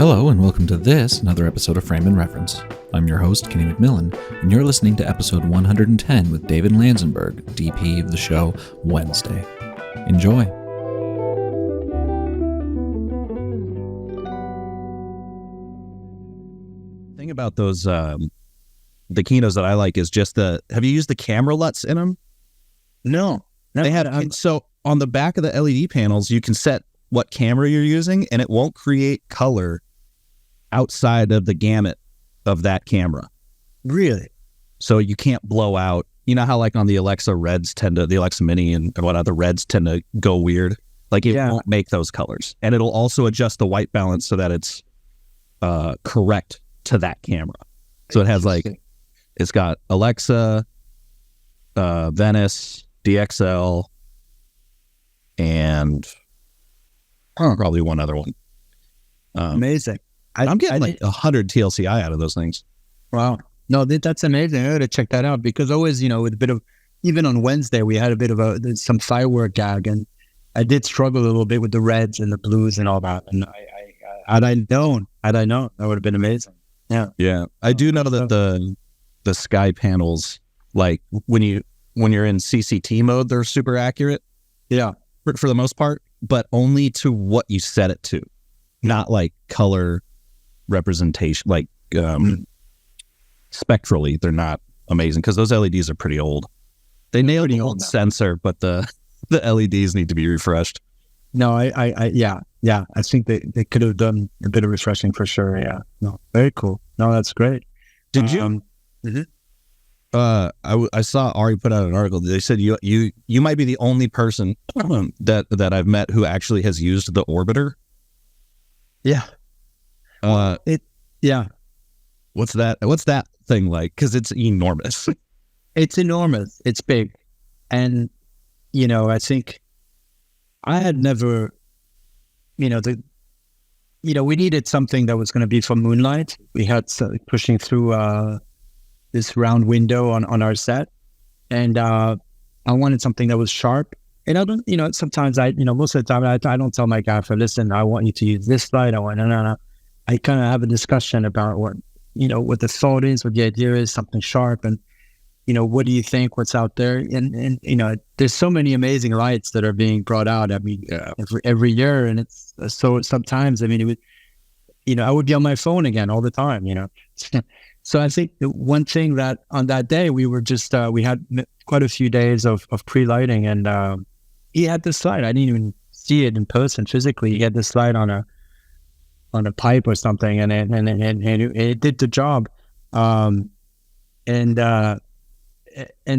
Hello and welcome to another episode of Frame and Reference. I'm your host, Kenny McMillan, and you're listening to episode 110 with David Lanzenberg, DP of the show Wednesday. Enjoy. The thing about those, the Kinos that I like is just have you used the camera LUTs in them? No. They had, so on the back of the LED panels, you can set what camera you're using and it won't create color outside of the gamut of that camera. Really? So you can't blow out, you know how like on the Alexa Reds the Alexa Mini and whatnot, the Reds tend to go weird. Like it won't make those colors. And it'll also adjust the white balance so that it's correct to that camera. So it has it's got Alexa, Venice, DXL, and probably one other one. Amazing. I'm getting 100 TLCI out of those things. Wow. No, that's amazing. I got to check that out because always, with a bit of, even on Wednesday, we had a bit of some firework gag, and I did struggle a little bit with the reds and the blues and all that. And had I known, that would have been amazing. Yeah. Yeah. I do know that the sky panels, like when you're in CCT mode, they're super accurate. Yeah. For the most part, but only to what you set it to, not like color representation, like spectrally, they're not amazing because those LEDs are pretty old. They nailed the old sensor, but the LEDs need to be refreshed. No, I think they could have done a bit of refreshing for sure. Yeah. No, very cool. No, that's great. Did you? I saw Ari put out an article. They said you might be the only person that I've met who actually has used the orbiter. Yeah. What's that thing like? Because it's enormous. It's enormous. It's big, and I think I had never, we needed something that was going to be for moonlight. We had pushing through this round window on our set, and I wanted something that was sharp. And I don't, sometimes most of the time I don't tell my gaffer, listen, I want you to use this light. No. I kind of have a discussion about what the thought is, what the idea is, something sharp, and what do you think? What's out there? And there's so many amazing lights that are being brought out. I mean, every year, and it's so sometimes. I mean, it would, I would be on my phone again all the time. So I think the one thing that on that day we were just we had quite a few days of pre-lighting, and he had this light. I didn't even see it in person physically. He had this light on a pipe or something, and it did the job. And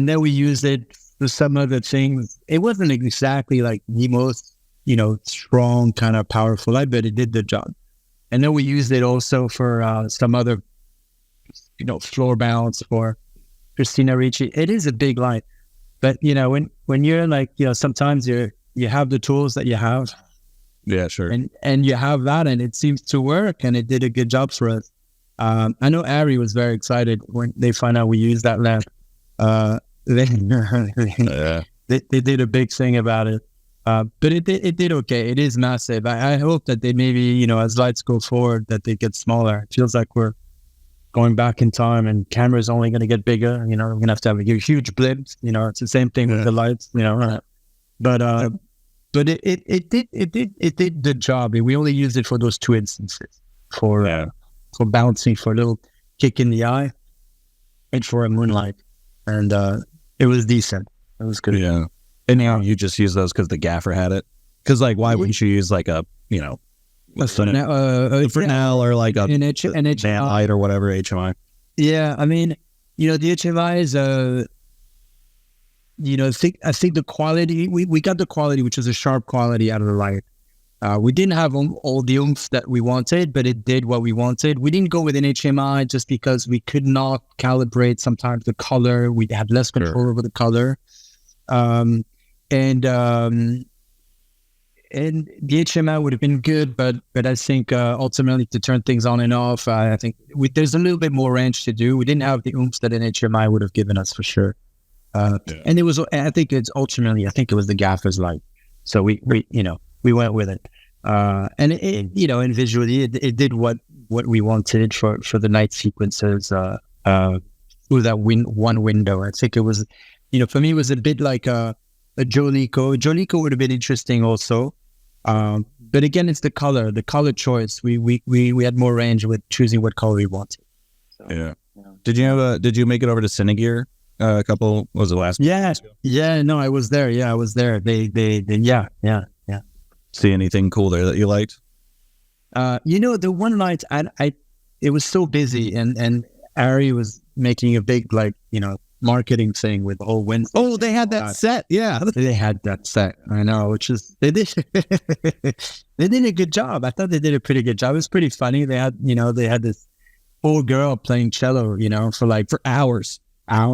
then we used it for some other things. It wasn't exactly like the most strong kind of powerful light, but it did the job. And then we used it also for some other floor balance for Christina Ricci. It is a big light, but when you're like sometimes you have the tools that you have. Yeah, sure. And you have that, and it seems to work, and it did a good job for us. I know Ari was very excited when they found out we used that lamp. They did a big thing about it, but it did okay. It is massive. I hope that they maybe as lights go forward that they get smaller. It feels like we're going back in time, and camera's only going to get bigger. We're going to have a huge blimp. It's the same thing with the lights. But it did the job. We only used it for those two instances for bouncing, for a little kick in the eye, and for a moonlight. And it was decent. It was good. Yeah. And you just use those because the gaffer had it. Because why wouldn't you use like a Fresnel or like a HMI light or whatever HMI? Yeah, I mean, the HMI is I think the quality, we got the quality, which is a sharp quality out of the light. We didn't have all the oomph that we wanted, but it did what we wanted. We didn't go with an HMI just because we could not calibrate sometimes the color. We had less control over the color. And the HMI would have been good, but I think ultimately to turn things on and off, I think there's a little bit more range to do. We didn't have the oomph that an HMI would have given us for sure. And it was, I think it was the gaffer's light. So we went with it. And and visually, it did what we wanted for the night sequences through that one window. I think it was, for me, it was a bit like a Jolico. Jolico would have been interesting also. But again, it's the color choice. We had more range with choosing what color we wanted. So, yeah. Did you make it over to Cinegear a couple? What was it last? Yeah. No, I was there. Yeah, I was there. They yeah. See anything cool there that you liked? The one night it was so busy, and Ari was making a big marketing thing with the whole Wednesday. Oh, they had that set. Yeah, they had that set. I know, which is they did a good job. I thought they did a pretty good job. It was pretty funny. They had this poor girl playing cello, for hours. I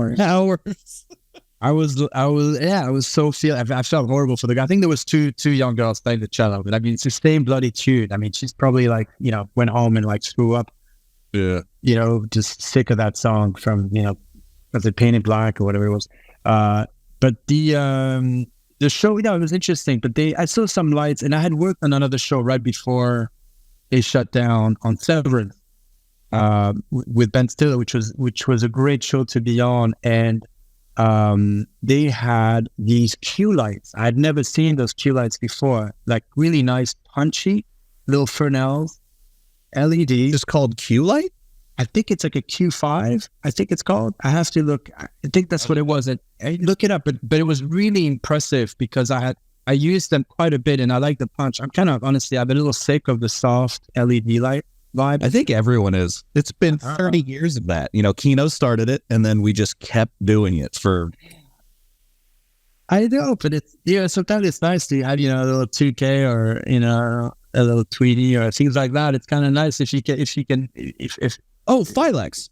was so I felt horrible for the guy. I think there was two young girls playing the cello, but I mean, it's the same bloody tune. I mean, she's probably went home and threw up. Yeah. Just sick of that song from, was it Painted Black or whatever it was. But the show, it was interesting, but I saw some lights, and I had worked on another show right before they shut down on Severance, with Ben Stiller, which was a great show to be on. And they had these cue lights. I had never seen those cue lights before, like really nice, punchy little Fresnels, LEDs. Just called cue light? I think it's like a Q5. I think it's called. I have to look. I think that's what it was. I look it up, but it was really impressive because I used them quite a bit, and I like the punch. I'm kind of honestly, I'm a little sick of the soft LED light vibe. I think everyone is. It's been 30 years of that. Kino started it, and then we just kept doing it for. I know, but it's sometimes it's nice to have a little 2K or a little Tweety or things like that. It's kind of nice if Oh, Filex.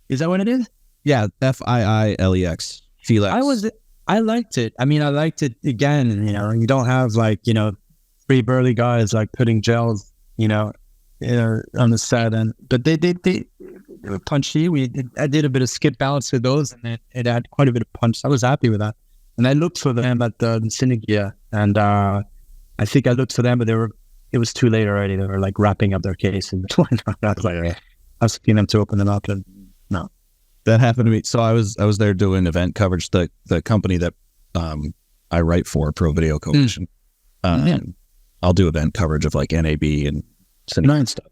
Is that what it is? Yeah, Fiilex. Filex. I liked it. I mean, I liked it again. You don't have three burly guys putting gels, on the set, but they were punchy. I did a bit of skip balance with those, and it had quite a bit of punch. I was happy with that, and I looked for them at the Cinegear, and I think I looked for them, but it was too late already. They were wrapping up their case, and I was asking them to open them up, and no. That happened to me. So I was there doing event coverage. The company that I write for, ProVideo Coalition. I'll do event coverage of NAB and cinema and stuff.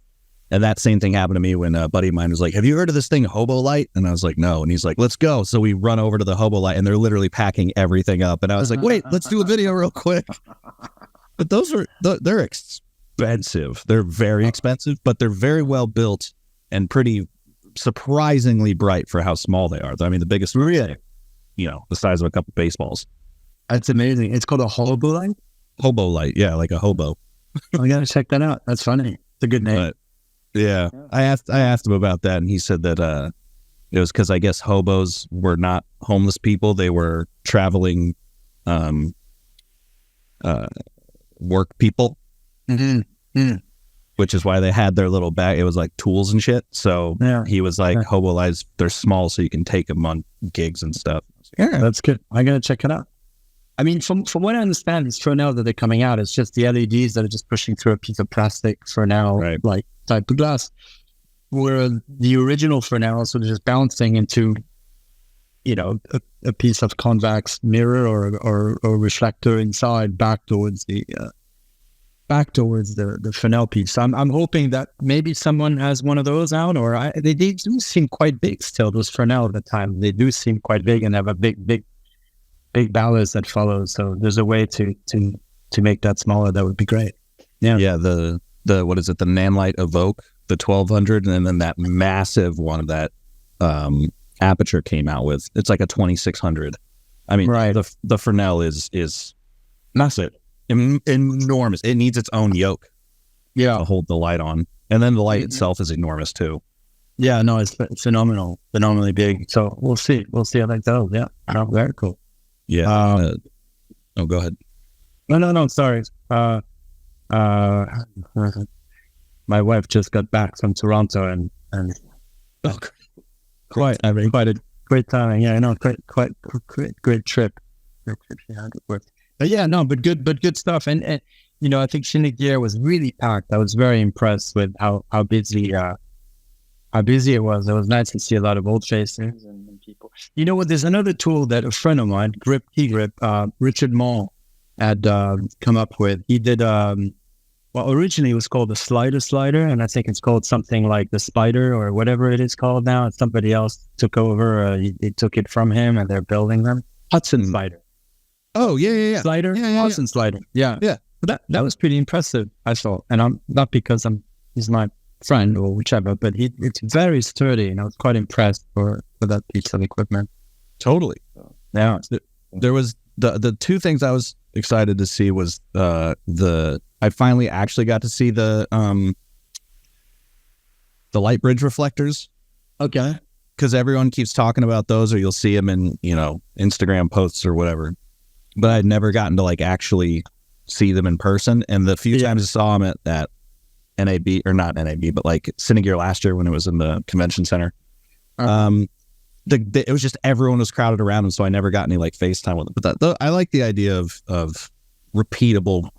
And that same thing happened to me when a buddy of mine was like, "Have you heard of this thing, Hobo Light?" And I was like, "No." And he's like, "Let's go." So we run over to the Hobo Light, and they're literally packing everything up. And I was like, "Wait, let's do a video real quick." But they're expensive. They're very expensive, but they're very well built and pretty surprisingly bright for how small they are. I mean, the biggest, really, the size of a couple baseballs. That's amazing. It's called a Hobo Light? Hobo Light, yeah, like a hobo. I gotta check that out. That's funny. It's a good name. But, yeah, I asked him about that, and he said that it was because I guess hobos were not homeless people; they were traveling work people. Mm-hmm. Mm. Which is why they had their little bag. It was like tools and shit. So he was like, Hobo Lights, they're small, so you can take them on gigs and stuff. Yeah, that's good. I gotta check it out. I mean, from what I understand, it's Fresnel that they're coming out. It's just the LEDs that are just pushing through a piece of plastic Fresnel, right. Type of glass. Where the original Fresnel sort of just bouncing into, a piece of convex mirror or reflector inside back towards the Fresnel piece. I'm hoping that maybe someone has one of those out, or they do seem quite big still. Those Fresnel at the time, they do seem quite big and have a big ballast that follows. So there's a way to make that smaller. That would be great. Yeah. The what is it? The Nanlite Evoke, the 1200, and then that massive one that Aperture came out with. It's like a 2600. I mean, the Fresnel is massive. Enormous. It needs its own yoke to hold the light on, and then the light itself is enormous too. Yeah, no, it's phenomenally big. So we'll see how that goes. Yeah, very cool. Yeah. Go ahead. No, sorry. My wife just got back from Toronto and quite a great time. Yeah, I know, great trip. Great trip she had. But yeah, no, but good stuff. And I think Shinigir was really packed. I was very impressed with how busy it was. It was nice to see a lot of old faces and people. You know what? There's another tool that a friend of mine, Grip, Richard Mall, had come up with. He did. Well, originally it was called the slider, and I think it's called something like the Spider or whatever it is called now. Somebody else took over. He took it from him, and they're building them. Hudson Slider. Oh yeah. Slider, Hudson Slider. Yeah. But that was pretty impressive, I thought. And I'm not because he's my friend or whichever, but it's very sturdy, and I was quite impressed for that piece of equipment. Totally. Yeah. There was the two things I was excited to see was I finally actually got to see the light bridge reflectors. Okay. Because everyone keeps talking about those, or you'll see them in, Instagram posts or whatever. But I'd never gotten to like actually see them in person. And the few times I saw them at NAB, or not NAB, but like Cinegear last year when it was in the convention center, it was just everyone was crowded around them, so I never got any like FaceTime with them. But I like the idea of repeatable,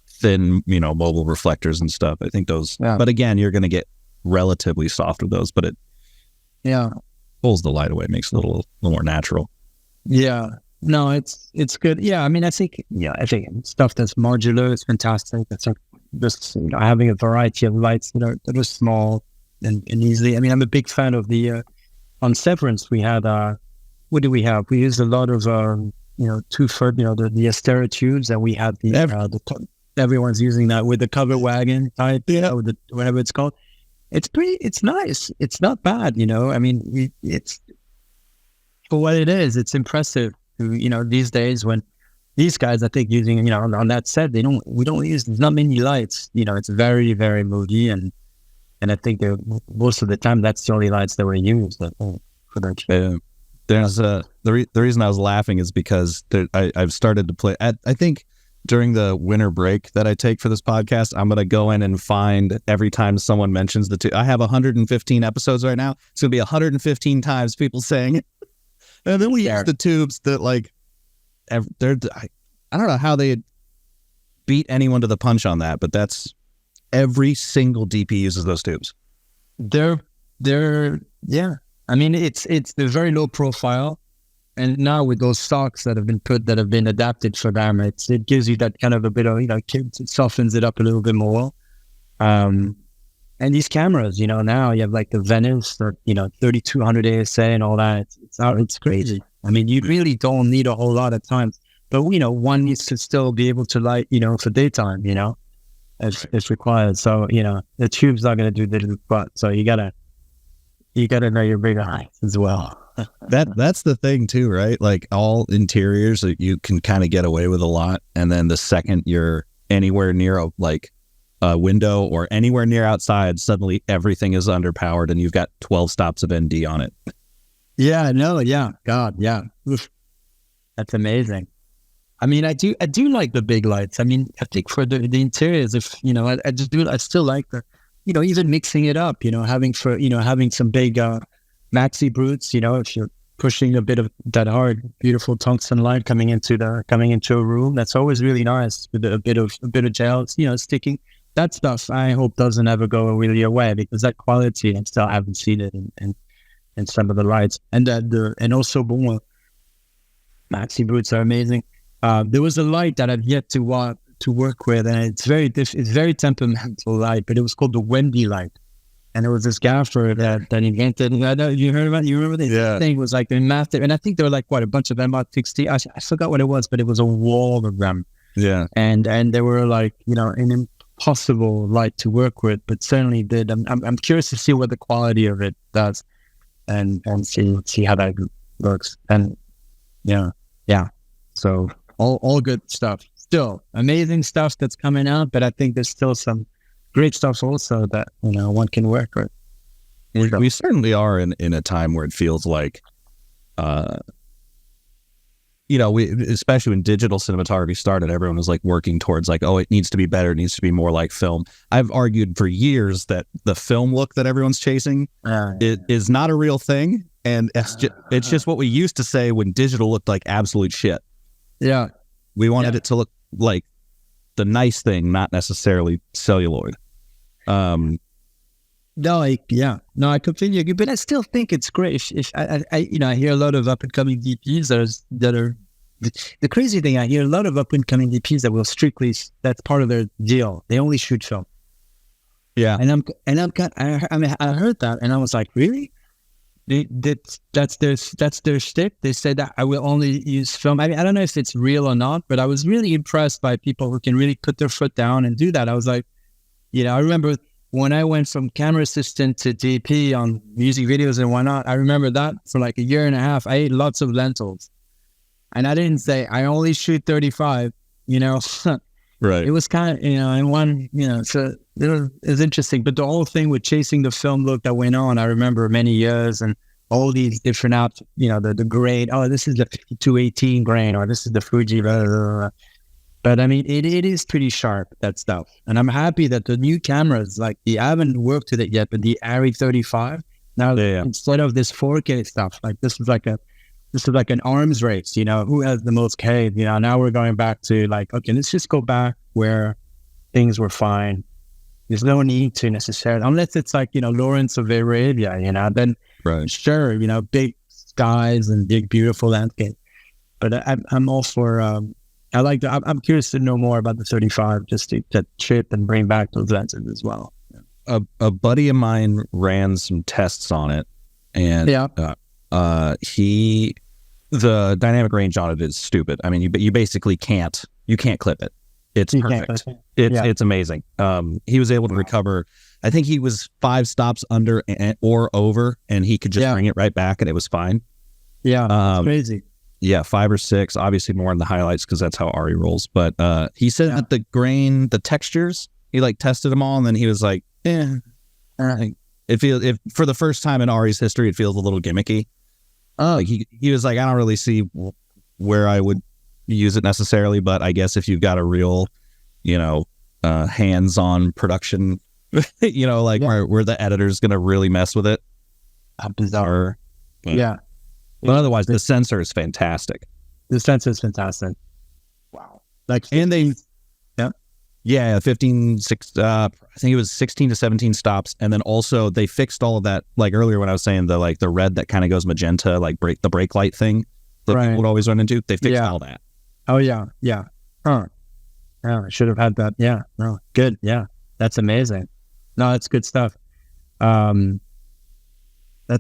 thin, mobile reflectors and stuff. I think those. Yeah. But again, you're going to get relatively soft with those, but it pulls the light away, makes it a little more natural. Yeah. No, it's good. Yeah, I mean, I think stuff that's modular is fantastic. It's just having a variety of lights that are small and easily. I mean, I'm a big fan of the on Severance. We had what do we have? We used a lot of the Astera tubes, and we had everyone's using that with the cover wagon type, or whatever it's called. It's nice. It's not bad, I mean, it's for what it is. It's impressive. These days when these guys, I think, using, on that set, we don't use, there's not many lights, it's very, very moody. And I think most of the time that's the only lights that were used for that. There's the reason I was laughing is because I've started to play, I think during the winter break that I take for this podcast, I'm going to go in and find every time someone mentions the two. I have 115 episodes right now. It's going to be 115 times people saying it. And then we use the tubes that like, I don't know how they beat anyone to the punch on that, but that's every single DP uses those tubes. They're I mean, they're very low profile. And now with those stocks that have been adapted for them, it gives you that kind of a bit of, it softens it up a little bit more. And these cameras, now you have like the Venice or, 3200 ASA and all that. It's crazy. I mean, you really don't need a whole lot of time, but one needs to still be able to light, for daytime, as required. So, the tube's not going to do the but so you gotta know your bigger heights as well. That's the thing too, right? Like all interiors, you can kind of get away with a lot. And then the second you're anywhere near a window or anywhere near outside, suddenly everything is underpowered and you've got 12 stops of ND on it. Yeah, no, yeah. God, yeah. Oof. That's amazing. I mean, I do like the big lights. I mean, I think for the interiors, if, I still like the, even mixing it up, having some big maxi brutes, if you're pushing a bit of that hard, beautiful tungsten light coming into a room, that's always really nice with a bit of gel, sticking. That stuff I hope doesn't ever go really away, because that quality, I still haven't seen it in some of the lights. And also maxi brutes are amazing. There was a light that I've yet to work with, and it's very temperamental light, but it was called the Wendy light. And there was this gaffer that invented. You heard about? You remember this? Yeah. Thing was like the massive, and I think they were like a bunch of MR60. I forgot what it was, but it was a wall of them. Yeah. And they were like an impossible light to work with, but certainly did. I'm curious to see what the quality of it does, and see how that works. And yeah. So all good stuff. Still amazing stuff that's coming out, but I think there's still some great stuff also that one can work with. We certainly are in a time where it feels like, especially when digital cinematography started, everyone was like working towards like, oh, it needs to be better, it needs to be more like film. I've argued for years that the film look that everyone's chasing is not a real thing, and it's just what we used to say when digital looked like absolute shit. Yeah, we wanted it to look like the nice thing, not necessarily celluloid. No, I completely agree. But I still think it's great. If I hear a lot of up and coming DPs that are the crazy thing. I hear a lot of up and coming DPs that will strictly, that's part of their deal. They only shoot film. Yeah, I heard that, and I was like, really? That's their shtick. They said that I will only use film. I mean, I don't know if it's real or not, but I was really impressed by people who can really put their foot down and do that. I was like, I remember when I went from camera assistant to DP on music videos and whatnot, I remember that for like a year and a half, I ate lots of lentils. And I didn't say, I only shoot 35, Right. It was kind of, in one, so it was interesting. But the whole thing with chasing the film look that went on, I remember many years and all these different apps, the grade, this is the 5218 grain, or this is the Fuji, blah, blah, blah. But I mean, it is pretty sharp, that stuff. And I'm happy that the new cameras, like I haven't worked with it yet, but the Arri 35, now instead of this 4K stuff, like this is like an arms race, who has the most K, now we're going back to like, okay, let's just go back where things were fine. There's no need to necessarily, unless it's like, Lawrence of Arabia, then right. Sure, big skies and big, beautiful landscape. But I'm all for, I'm curious to know more about the 35, just to chip and bring back those lenses as well. A buddy of mine ran some tests on it, and the dynamic range on it is stupid. I mean, you basically can't clip it. It's perfect. It's amazing. He was able to recover. I think he was 5 stops under or over, and he could just bring it right back, and it was fine. Yeah, it's crazy. Yeah, 5 or 6, obviously more in the highlights because that's how Arri rolls. But he said that the grain, the textures, he like tested them all, and then he was like, it feels, if for the first time in Ari's history, it feels a little gimmicky. Like he was like, I don't really see where I would use it necessarily, but I guess if you've got a real, hands-on production, where the editor's going to really mess with it. Bizarre. Yeah. But otherwise, the sensor is fantastic. The sensor is fantastic. Wow. Like, and they, 15, 6, I think it was 16 to 17 stops. And then also they fixed all of that, like earlier when I was saying the red that kind of goes magenta, like the brake light thing that people would always run into. They fixed all that. Oh, yeah. Yeah. Huh. Oh, I should have had that. Yeah. No, good. Yeah. That's amazing. No, that's good stuff. That's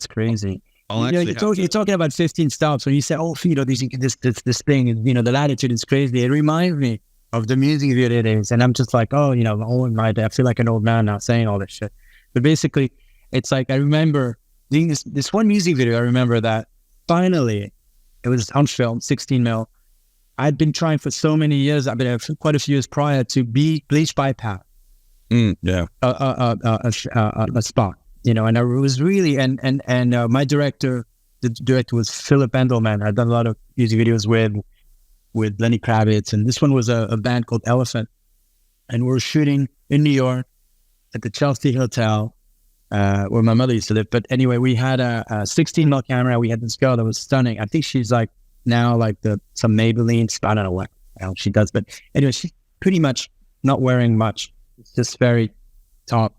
crazy. You're talking about 15 stops. When you say, this thing, the latitude is crazy. It reminds me of the music video days. And I'm just like, I feel like an old man now saying all this shit. But basically, it's like, I remember doing this one music video. I remember that finally, it was on film, 16 mil. I'd been trying for so many years. I've been quite a few years prior to be bleach bypass. A spot. And I was really, and my director, the director was Philip Endelman. I'd done a lot of music videos with Lenny Kravitz, and this one was a band called Elephant. And we were shooting in New York at the Chelsea Hotel, where my mother used to live. But anyway, we had a 16 mil camera. We had this girl that was stunning. I think she's like now like some Maybelline, I don't know what she does. But anyway, she's pretty much not wearing much. It's just very top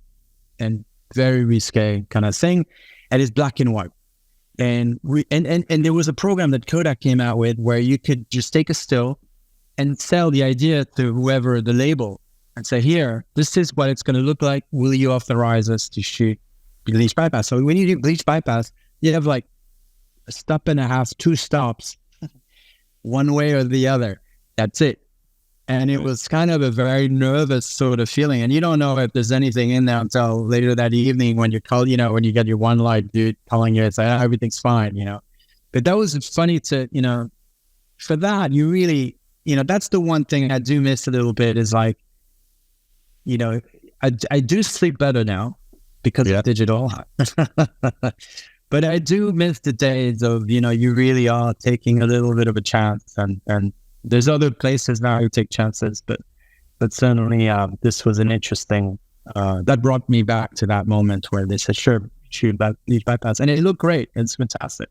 and very risque kind of thing, and it's black and white. And there was a program that Kodak came out with where you could just take a still and sell the idea to whoever the label and say, here, this is what it's going to look like. Will you authorize us to shoot bleach bypass? So when you do bleach bypass, you have like a stop and a half, 2 stops, one way or the other. That's it. And it was kind of a very nervous sort of feeling. And you don't know if there's anything in there until later that evening when you call, when you get your one light dude calling you, it's like, everything's fine, But that was funny to, for that, you really, that's the one thing I do miss a little bit is like, I do sleep better now because of digital. But I do miss the days of, you really are taking a little bit of a chance and there's other places now who take chances, but certainly this was an interesting, that brought me back to that moment where they said, sure, shoot bleach bypass. And it looked great. It's fantastic.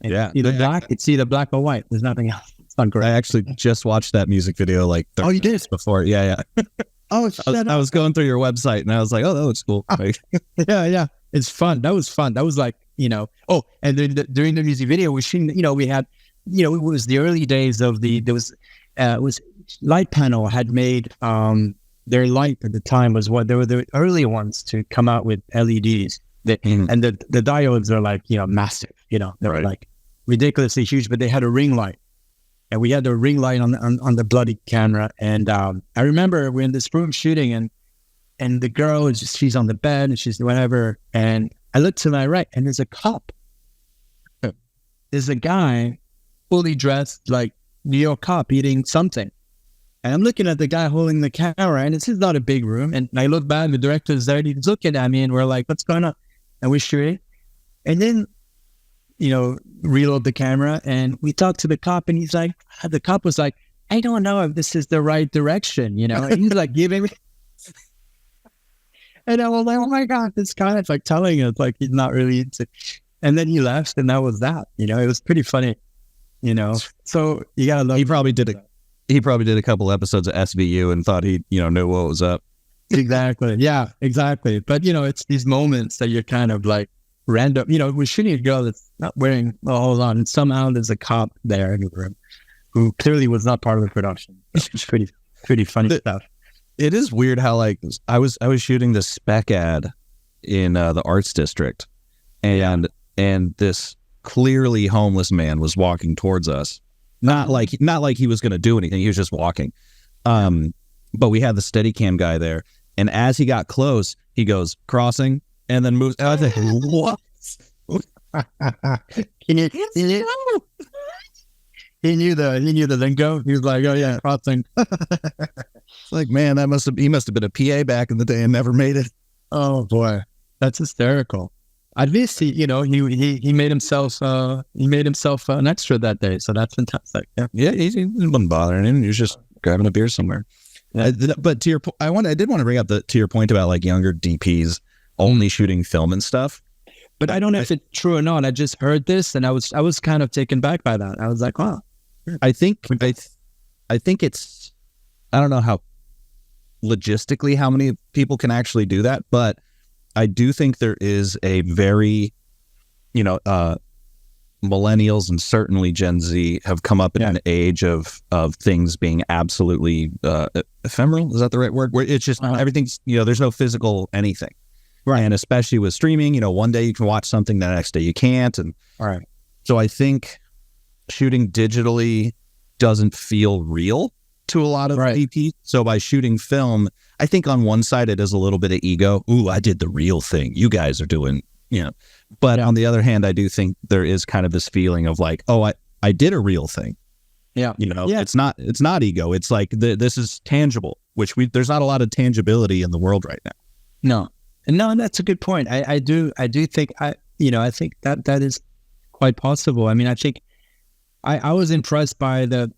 It's either black or white. There's nothing else. It's not great. I actually just watched that music video like 30 you did? minutes before. Yeah. Oh, I was going through your website and I was like, oh, that looks cool. Yeah. It's fun. That was fun. That was like, and then during the music video, we had, it was the early days of there was Light Panel had made, their light at the time was they were the early ones to come out with LEDs. And the diodes are like, massive, they were like ridiculously huge, but they had a ring light. And we had the ring light on the bloody camera. And I remember we're in this room shooting and the girl, she's on the bed and she's whatever. And I look to my right and there's a cop. There's a guy fully dressed like New York cop eating something. And I'm looking at the guy holding the camera and this is not a big room. And I look back and the director's there and he's looking at me and we're like, what's going on? And we're shooting. And then, reload the camera and we talked to the cop and he's like, the cop was like, I don't know if this is the right direction, and he's like giving me. And I was like, oh my God, this guy is like telling us like he's not really into. And then he left and that was that, it was pretty funny, So you gotta love. He probably did a couple episodes of SVU and thought he, knew what was up. Exactly. Yeah, exactly. But, it's these moments that you're kind of like random, we're shooting a girl that's not wearing a whole lot. And somehow there's a cop there in the room who clearly was not part of the production. It's pretty funny stuff. It is weird how like I was shooting this spec ad in the arts district and this clearly homeless man was walking towards us. Not like he was going to do anything. He was just walking. But we had the Steadicam guy there. And as he got close, he goes crossing and then moves. I was like, what? He knew the lingo. He was like, oh yeah, crossing. It's like, man, he must have been a PA back in the day and never made it. Oh boy, that's hysterical. At least he made himself an extra that day, so that's fantastic. Yeah, he wasn't bothering him. He was just grabbing a beer somewhere. Yeah. But to your point, I did want to bring up to your point about like younger DPs only shooting film and stuff. But I don't know if it's true or not. I just heard this and I was kind of taken back by that. I was like, wow. I think it's, I don't know how logistically how many people can actually do that, but I do think there is a very, millennials and certainly Gen Z have come up in an age of things being absolutely ephemeral. Is that the right word? Where it's just everything's, there's no physical anything. Right. And especially with streaming, one day you can watch something, the next day you can't. And right. So I think shooting digitally doesn't feel real to a lot of DPs. So by shooting film, I think on one side it is a little bit of ego. Ooh, I did the real thing. You guys are doing, But on the other hand, I do think there is kind of this feeling of like, oh, I did a real thing. Yeah. It's not ego. It's like this is tangible, which there's not a lot of tangibility in the world right now. No, that's a good point. I do think I think that is quite possible. I mean, I think I was impressed by the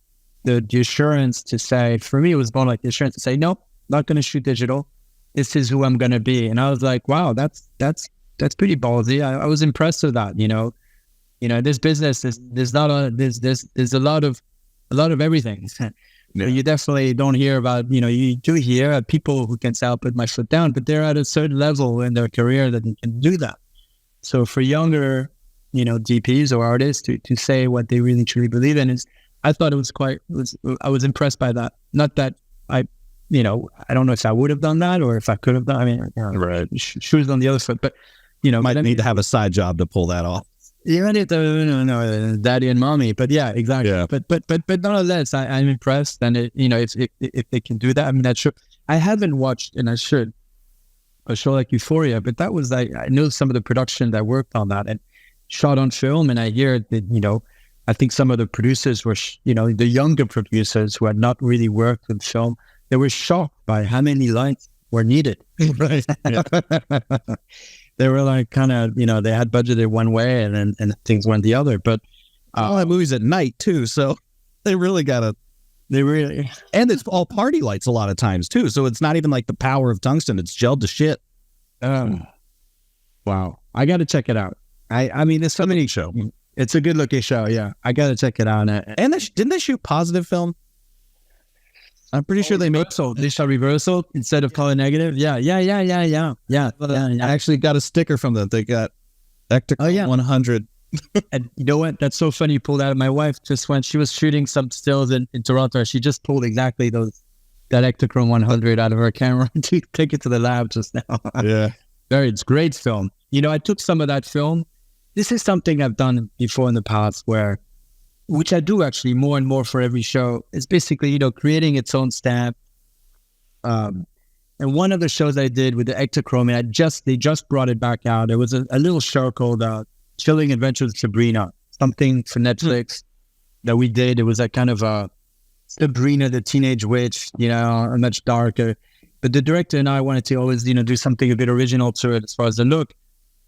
assurance to say, for me, it was more like the assurance to say, no, not going to shoot digital. This is who I'm going to be. And I was like, wow, that's pretty ballsy. I was impressed with that. This business there's a lot of everything. Yeah. You definitely don't hear about, you do hear people who can say, I'll put my foot down, but they're at a certain level in their career that they can do that. So for younger, DPs or artists to say what they really truly believe in I thought I was impressed by that. Not that I don't know if I would have done that or if I could have done, I mean, right. Shoes on the other foot, but might need to have a side job to pull that off. You need to, daddy and mommy, but yeah, exactly. Yeah. But nonetheless, I'm impressed, and if they can do that, I mean, that's sure. I haven't watched, and I should, a show like Euphoria, but that was I know some of the production that worked on that and shot on film, and I hear that I think some of the producers were the younger producers who had not really worked with film, they were shocked by how many lights were needed. Right. Yeah. They were like kind of, they had budgeted one way and things went the other. But all that movie's at night too, so they really and it's all party lights a lot of times too. So it's not even like the power of tungsten; it's gelled to shit. Wow, I got to check it out. I mean, there's so many show. It's a good looking show. Yeah, I gotta check it out. And didn't they shoot positive film? I'm pretty sure they made so they shot reversal instead of color negative. Yeah. I actually got a sticker from them. They got Ektachrome 100. And you know what? That's so funny. You pulled out. My wife just when she was shooting some stills in Toronto, she just pulled exactly that Ektachrome 100 out of her camera to take it to the lab just now. Yeah. It's great film. You know, I took some of that film. This is something I've done before in the past which I do actually more and more for every show. It's basically, you know, creating its own stamp. And one of the shows I did with the Ektachrome, and they just brought it back out. It was a little show called Chilling Adventures of Sabrina, something for Netflix that we did. It was a kind of a Sabrina, the teenage witch, you know, much darker. But the director and I wanted to always, you know, do something a bit original to it as far as the look.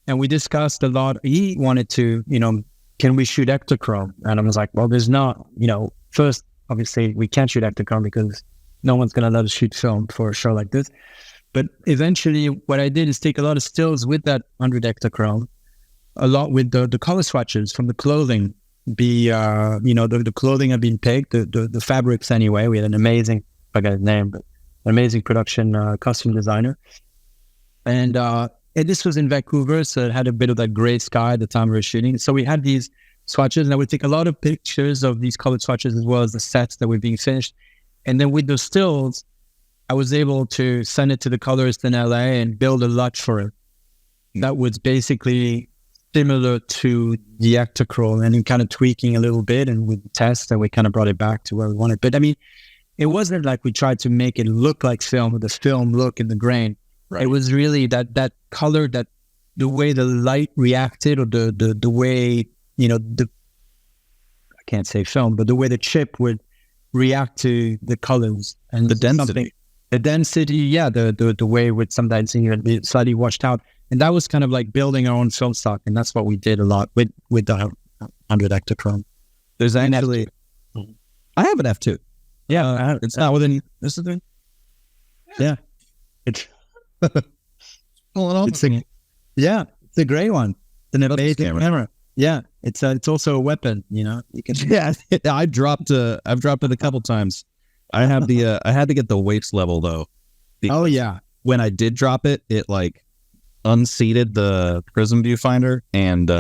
And we discussed a lot. He wanted to, you know, can we shoot Ektachrome? And I was like, well, there's not, you know, first, obviously, we can't shoot Ektachrome because no one's going to let us shoot film for a show like this. But eventually, what I did is take a lot of stills with that 100 Ektachrome, a lot with the color swatches from the clothing. You know, the clothing had been picked, the fabrics anyway. We had an amazing, I forgot his name, but an amazing production costume designer. And this was in Vancouver, so it had a bit of that gray sky at the time we were shooting. So we had these swatches, and I would take a lot of pictures of these colored swatches as well as the sets that were being finished. And then with the stills, I was able to send it to the colorist in LA and build a LUT for it. That was basically similar to the Ektachrome and kind of tweaking a little bit. And with the test, and we kind of brought it back to where we wanted. But I mean, it wasn't like we tried to make it look like film with the film look in the grain. Right. It was really that color, that the way the light reacted, or the way, you know, I can't say film, but the way the chip would react to the colors and the density. The density, yeah, the way with sometimes you would be slightly washed out. And that was kind of like building our own film stock, and that's what we did a lot with the 100 Ektachrome. There's actually, I have an F2. Yeah, it's not within this is the yeah, it's. Pulling off. It's a great one. It's an amazing camera. Yeah, it's also a weapon. You know, you can. Yeah, I've dropped it a couple times. I had to get the weights level though. Oh yeah. When I did drop it, it like unseated the prism viewfinder and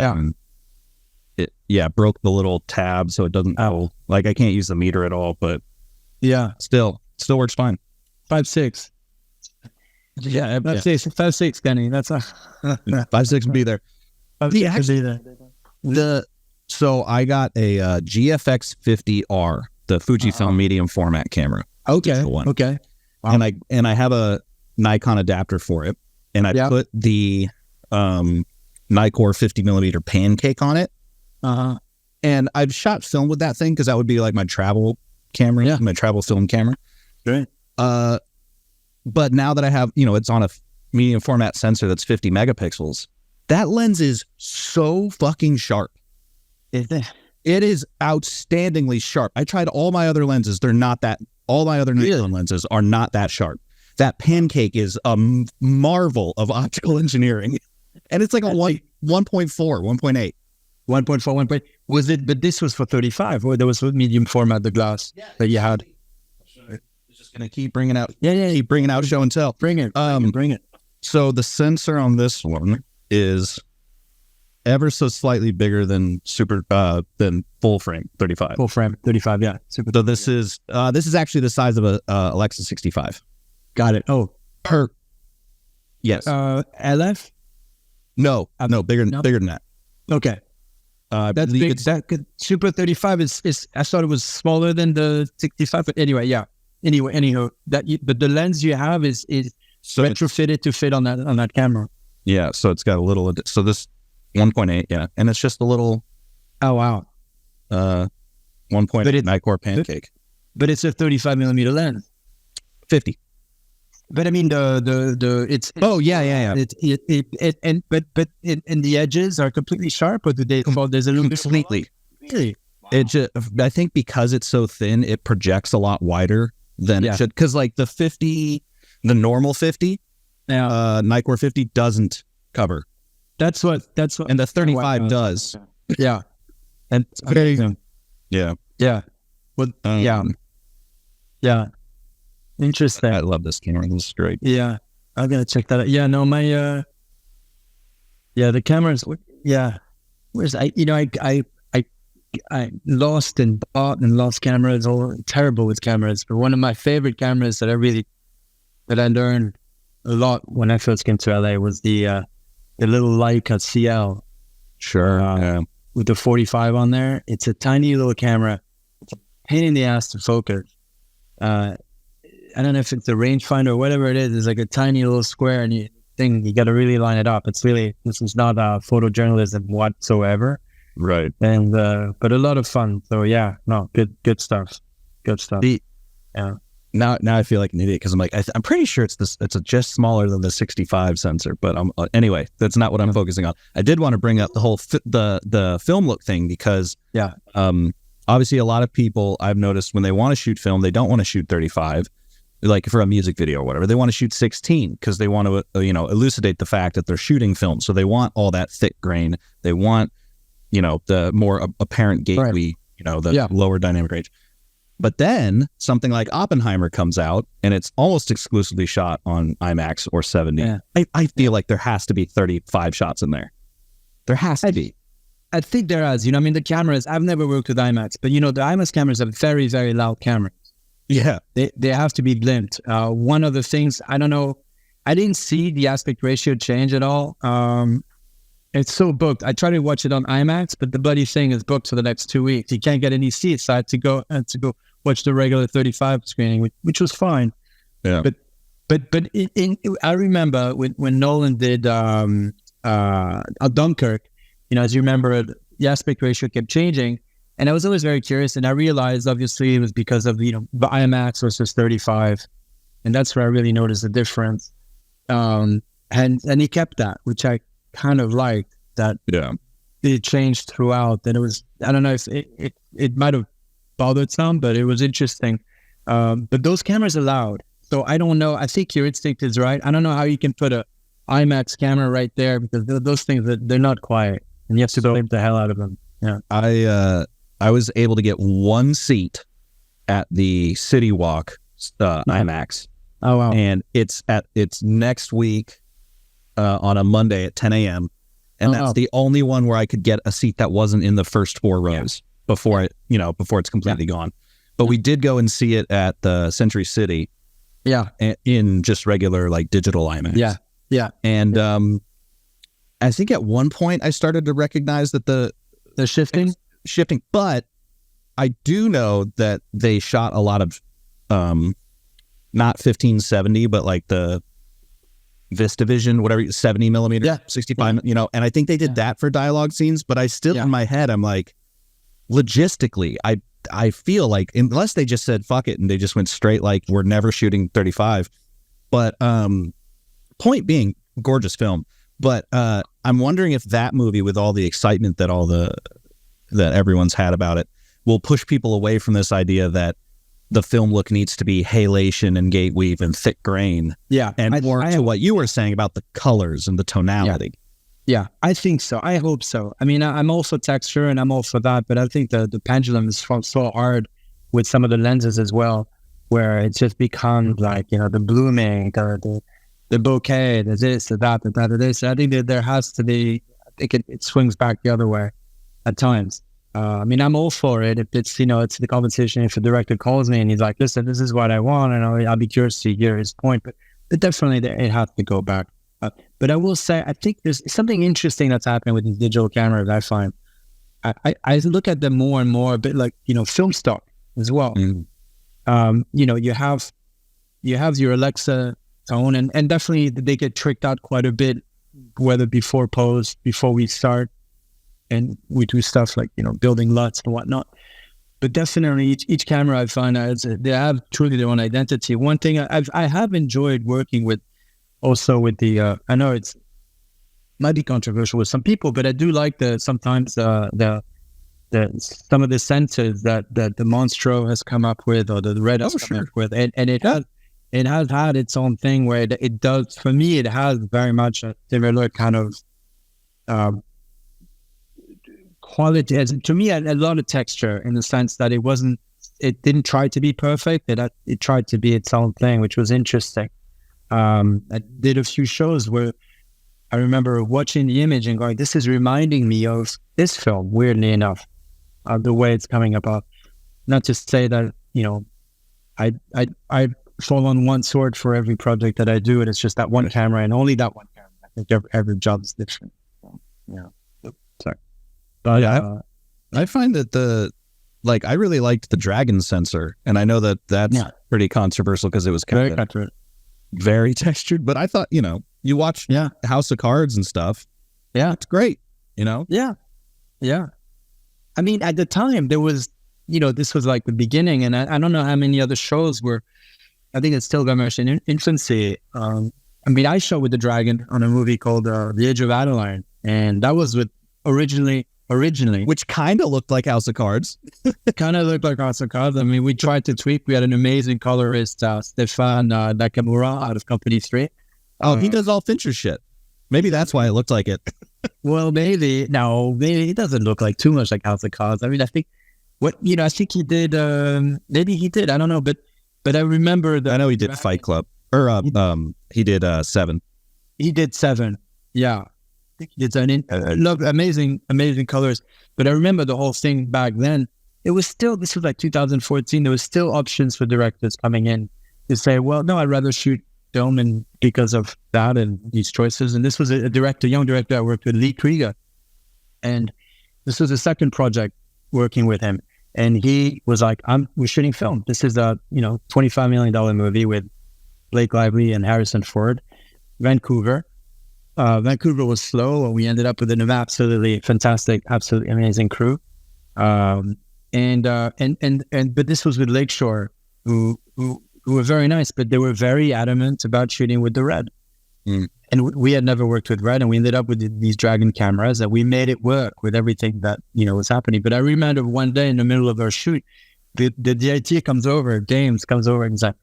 it broke the little tab, so it doesn't like I can't use the meter at all. But yeah, still works fine. 5.6. Yeah, 5.6, Kenny. That's a 5.6 would be there. So I got a GFX 50R, the Fujifilm medium format camera. Okay. One. Okay. Wow. And I have a Nikon adapter for it, and I put the Nikkor 50mm pancake on it. And I've shot film with that thing because that would be like my travel camera, my travel film camera. Great. But now that I have, you know, it's on a medium format sensor that's 50 megapixels, that lens is so fucking sharp. Is it? It is outstandingly sharp. I tried all my other lenses. They're not that, all my other Nikon lenses are not that sharp. That pancake is a marvel of optical engineering. And it's like a 1.4, 1.8. 1.4, was it, but this was for 35, or there was medium format, the glass that you had? Gonna keep bringing out keep bringing out show and tell. Bring it. So the sensor on this one is ever so slightly bigger than full frame 35. Full frame 35, yeah. Super. So this is actually the size of a Alexa 65. Got it. Oh, yes. LF? No, bigger than that. Okay. That's big. Super 35 is I thought it was smaller than the 65, but anyway, yeah. Anyhow, but the lens you have is so retrofitted to fit on that camera. Yeah, so it's got a little. So this 1.8, yeah, and it's just a little. Oh wow. 1.8 Nikkor pancake. But it's a 35 millimeter lens. 50. But I mean it's. Oh yeah. But the edges are completely sharp, or do they? There's a little completely. Really. It just, I think because it's so thin, it projects a lot wider than it should. Because like the normal 50, Nikkor 50 doesn't cover. That's what, and the 35 does. Yeah. And amazing. Yeah. Yeah. Well, yeah. Interesting. I love this camera. This is great. Yeah. I'm gonna check that out. Yeah, no, my the cameras. Yeah, where's I lost and bought and lost cameras. All terrible with cameras. But one of my favorite cameras that I learned a lot when I first came to LA was the little Leica CL. Sure. With the 45 on there. It's a tiny little camera. It's a pain in the ass to focus. I don't know if it's the rangefinder or whatever it is. It's like a tiny little square, and you got to really line it up. This is not photojournalism whatsoever. Right. And but a lot of fun. So yeah, no, good stuff. Good stuff. Now I feel like an idiot because I'm like I'm pretty sure it's just smaller than the 65 sensor. But anyway, that's not what I'm focusing on. I did want to bring up the whole the film look thing because obviously a lot of people I've noticed when they want to shoot film, they don't want to shoot 35. Like for a music video or whatever, they want to shoot 16 because they want to, elucidate the fact that they're shooting film. So they want all that thick grain. They want, the more apparent gateway, the lower dynamic range. But then something like Oppenheimer comes out and it's almost exclusively shot on IMAX or 70. Yeah. I feel like there has to be 35 shots in there. There has to be. I think there is. The cameras, I've never worked with IMAX, but the IMAX cameras are very, very loud cameras. Yeah. They have to be blimped. One of the things, I don't know, I didn't see the aspect ratio change at all. It's so booked. I tried to watch it on IMAX, but the bloody thing is booked for the next 2 weeks. You can't get any seats. So I had to go watch the regular 35 screening, which was fine. Yeah. But I remember when Nolan did Dunkirk, as you remember, the aspect ratio kept changing. And I was always very curious, and I realized obviously it was because of the IMAX versus 35, and that's where I really noticed the difference. And he kept that, which I kind of liked. That it changed throughout. That it was, I don't know if it might have bothered some, but it was interesting. But those cameras are loud, so I don't know. I think your instinct is right. I don't know how you can put a IMAX camera right there because those things they're not quiet, and you have to blame the hell out of them. Yeah, I was able to get one seat at the City Walk IMAX. Oh wow! And it's next week on a Monday at 10 a.m. And that's the only one where I could get a seat that wasn't in the first 4 rows before it's completely gone. But we did go and see it at the Century City. Yeah, in just regular like digital IMAX. Yeah. And I think at one point I started to recognize that the shifting, but I do know that they shot a lot of not 1570, but like the VistaVision, whatever, 70 millimeter, 65, and I think they did that for dialogue scenes, but I still in my head I'm like, logistically I feel like unless they just said fuck it and they just went straight like we're never shooting 35, but point being, gorgeous film, but I'm wondering if that movie, with all the excitement that that everyone's had about it, will push people away from this idea that the film look needs to be halation and gate weave and thick grain. Yeah. And more to what you were saying about the colors and the tonality. Yeah, I think so. I hope so. I mean, I'm all for texture and I'm all for that, but I think the pendulum is so hard with some of the lenses as well, where it just becomes like, the blooming, the bouquet, the this, the that, the this. I think that there has to be, I think it swings back the other way at times. I mean, I'm all for it. If it's, it's the conversation, if a director calls me and he's like, listen, this is what I want, and I'll be curious to hear his point, but definitely it has to go back. But I will say, I think there's something interesting that's happening with these digital cameras. I find I look at them more and more a bit like, film stock as well. Mm. You have your Alexa tone, and definitely they get tricked out quite a bit, whether before we start, and we do stuff like, building LUTs and whatnot. But definitely each camera I find they have truly their own identity. One thing I have enjoyed working with, also with the, I know might be controversial with some people, but I do like sometimes the some of the sensors that the Monstro has come up with, or the Red has come up with, and it has had its own thing where it does, for me, it has very much a similar kind of quality, as to me, a lot of texture in the sense that it didn't try to be perfect. It tried to be its own thing, which was interesting. I did a few shows where I remember watching the image and going, this is reminding me of this film, weirdly enough, the way it's coming about. Not to say that, I fall on one sword for every project that I do, and it's just that one camera and only that one camera. I think every job is different. So, yeah. Sorry. But I find that I really liked the Dragon sensor, and I know that that's pretty controversial because it was kind of very textured, but I thought, you watch House of Cards and stuff. Yeah. It's great, Yeah. Yeah. I mean, at the time there was, this was like the beginning, and I don't know how many other shows were, I think it's still very much in infancy. I shot with the Dragon on a movie called The Age of Adeline, and that was with originally, which kind of looked like House of Cards. Kind of looked like House of Cards. I mean, we tried to tweak. We had an amazing colorist, Stefan Nakamura out of Company 3. Oh, he does all Fincher shit. Maybe that's why it looked like it. Well, maybe it doesn't look like too much like House of Cards. I mean, I think I think he did. Maybe he did. I don't know, but I remember that. I know he did Fight Club, or he did 7. He did 7. Yeah, I think he did 7. Look, amazing colors. But I remember the whole thing back then. It was still, this was like 2014. There was still options for directors coming in to say, well, no, I'd rather shoot film, and because of that and these choices. And this was a young director I worked with, Lee Krieger, and this was the second project working with him. And he was like, we're shooting film. This is a $25 million movie with Blake Lively and Harrison Ford. Vancouver was slow, and we ended up with an absolutely fantastic, absolutely amazing crew. But this was with Lakeshore, who were very nice, but they were very adamant about shooting with the Red. And we had never worked with Red, and we ended up with these Dragon cameras, and we made it work with everything that was happening. But I remember one day in the middle of our shoot, the DIT comes over, James comes over, and he's like,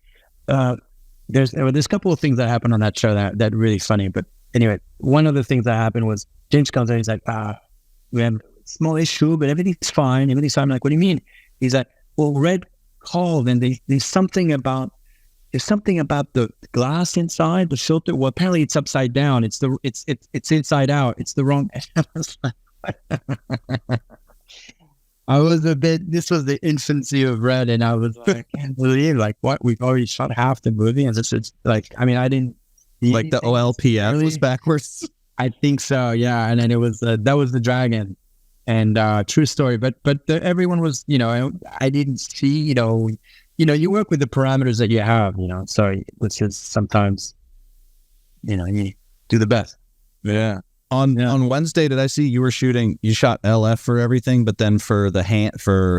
there's a couple of things that happened on that show that really funny. But anyway, one of the things that happened was James comes over, he's like, we have a small issue, but everything's fine. I'm like, what do you mean? He's like, well, Red called, and there's something about the glass inside the filter. Well, apparently it's upside down. It's inside out. It's the wrong. I was this was the infancy of Red, and I was like, I can't believe, like, what, we've already shot half the movie, and it's like, I mean, I didn't like the OLPF really was backwards. I think so, yeah. And then it was that was the Dragon, and true story. But everyone was, I didn't see, you work with the parameters that you have, so which is sometimes, you do the best. Yeah. On Wednesday, did I see you shot LF for everything, but then for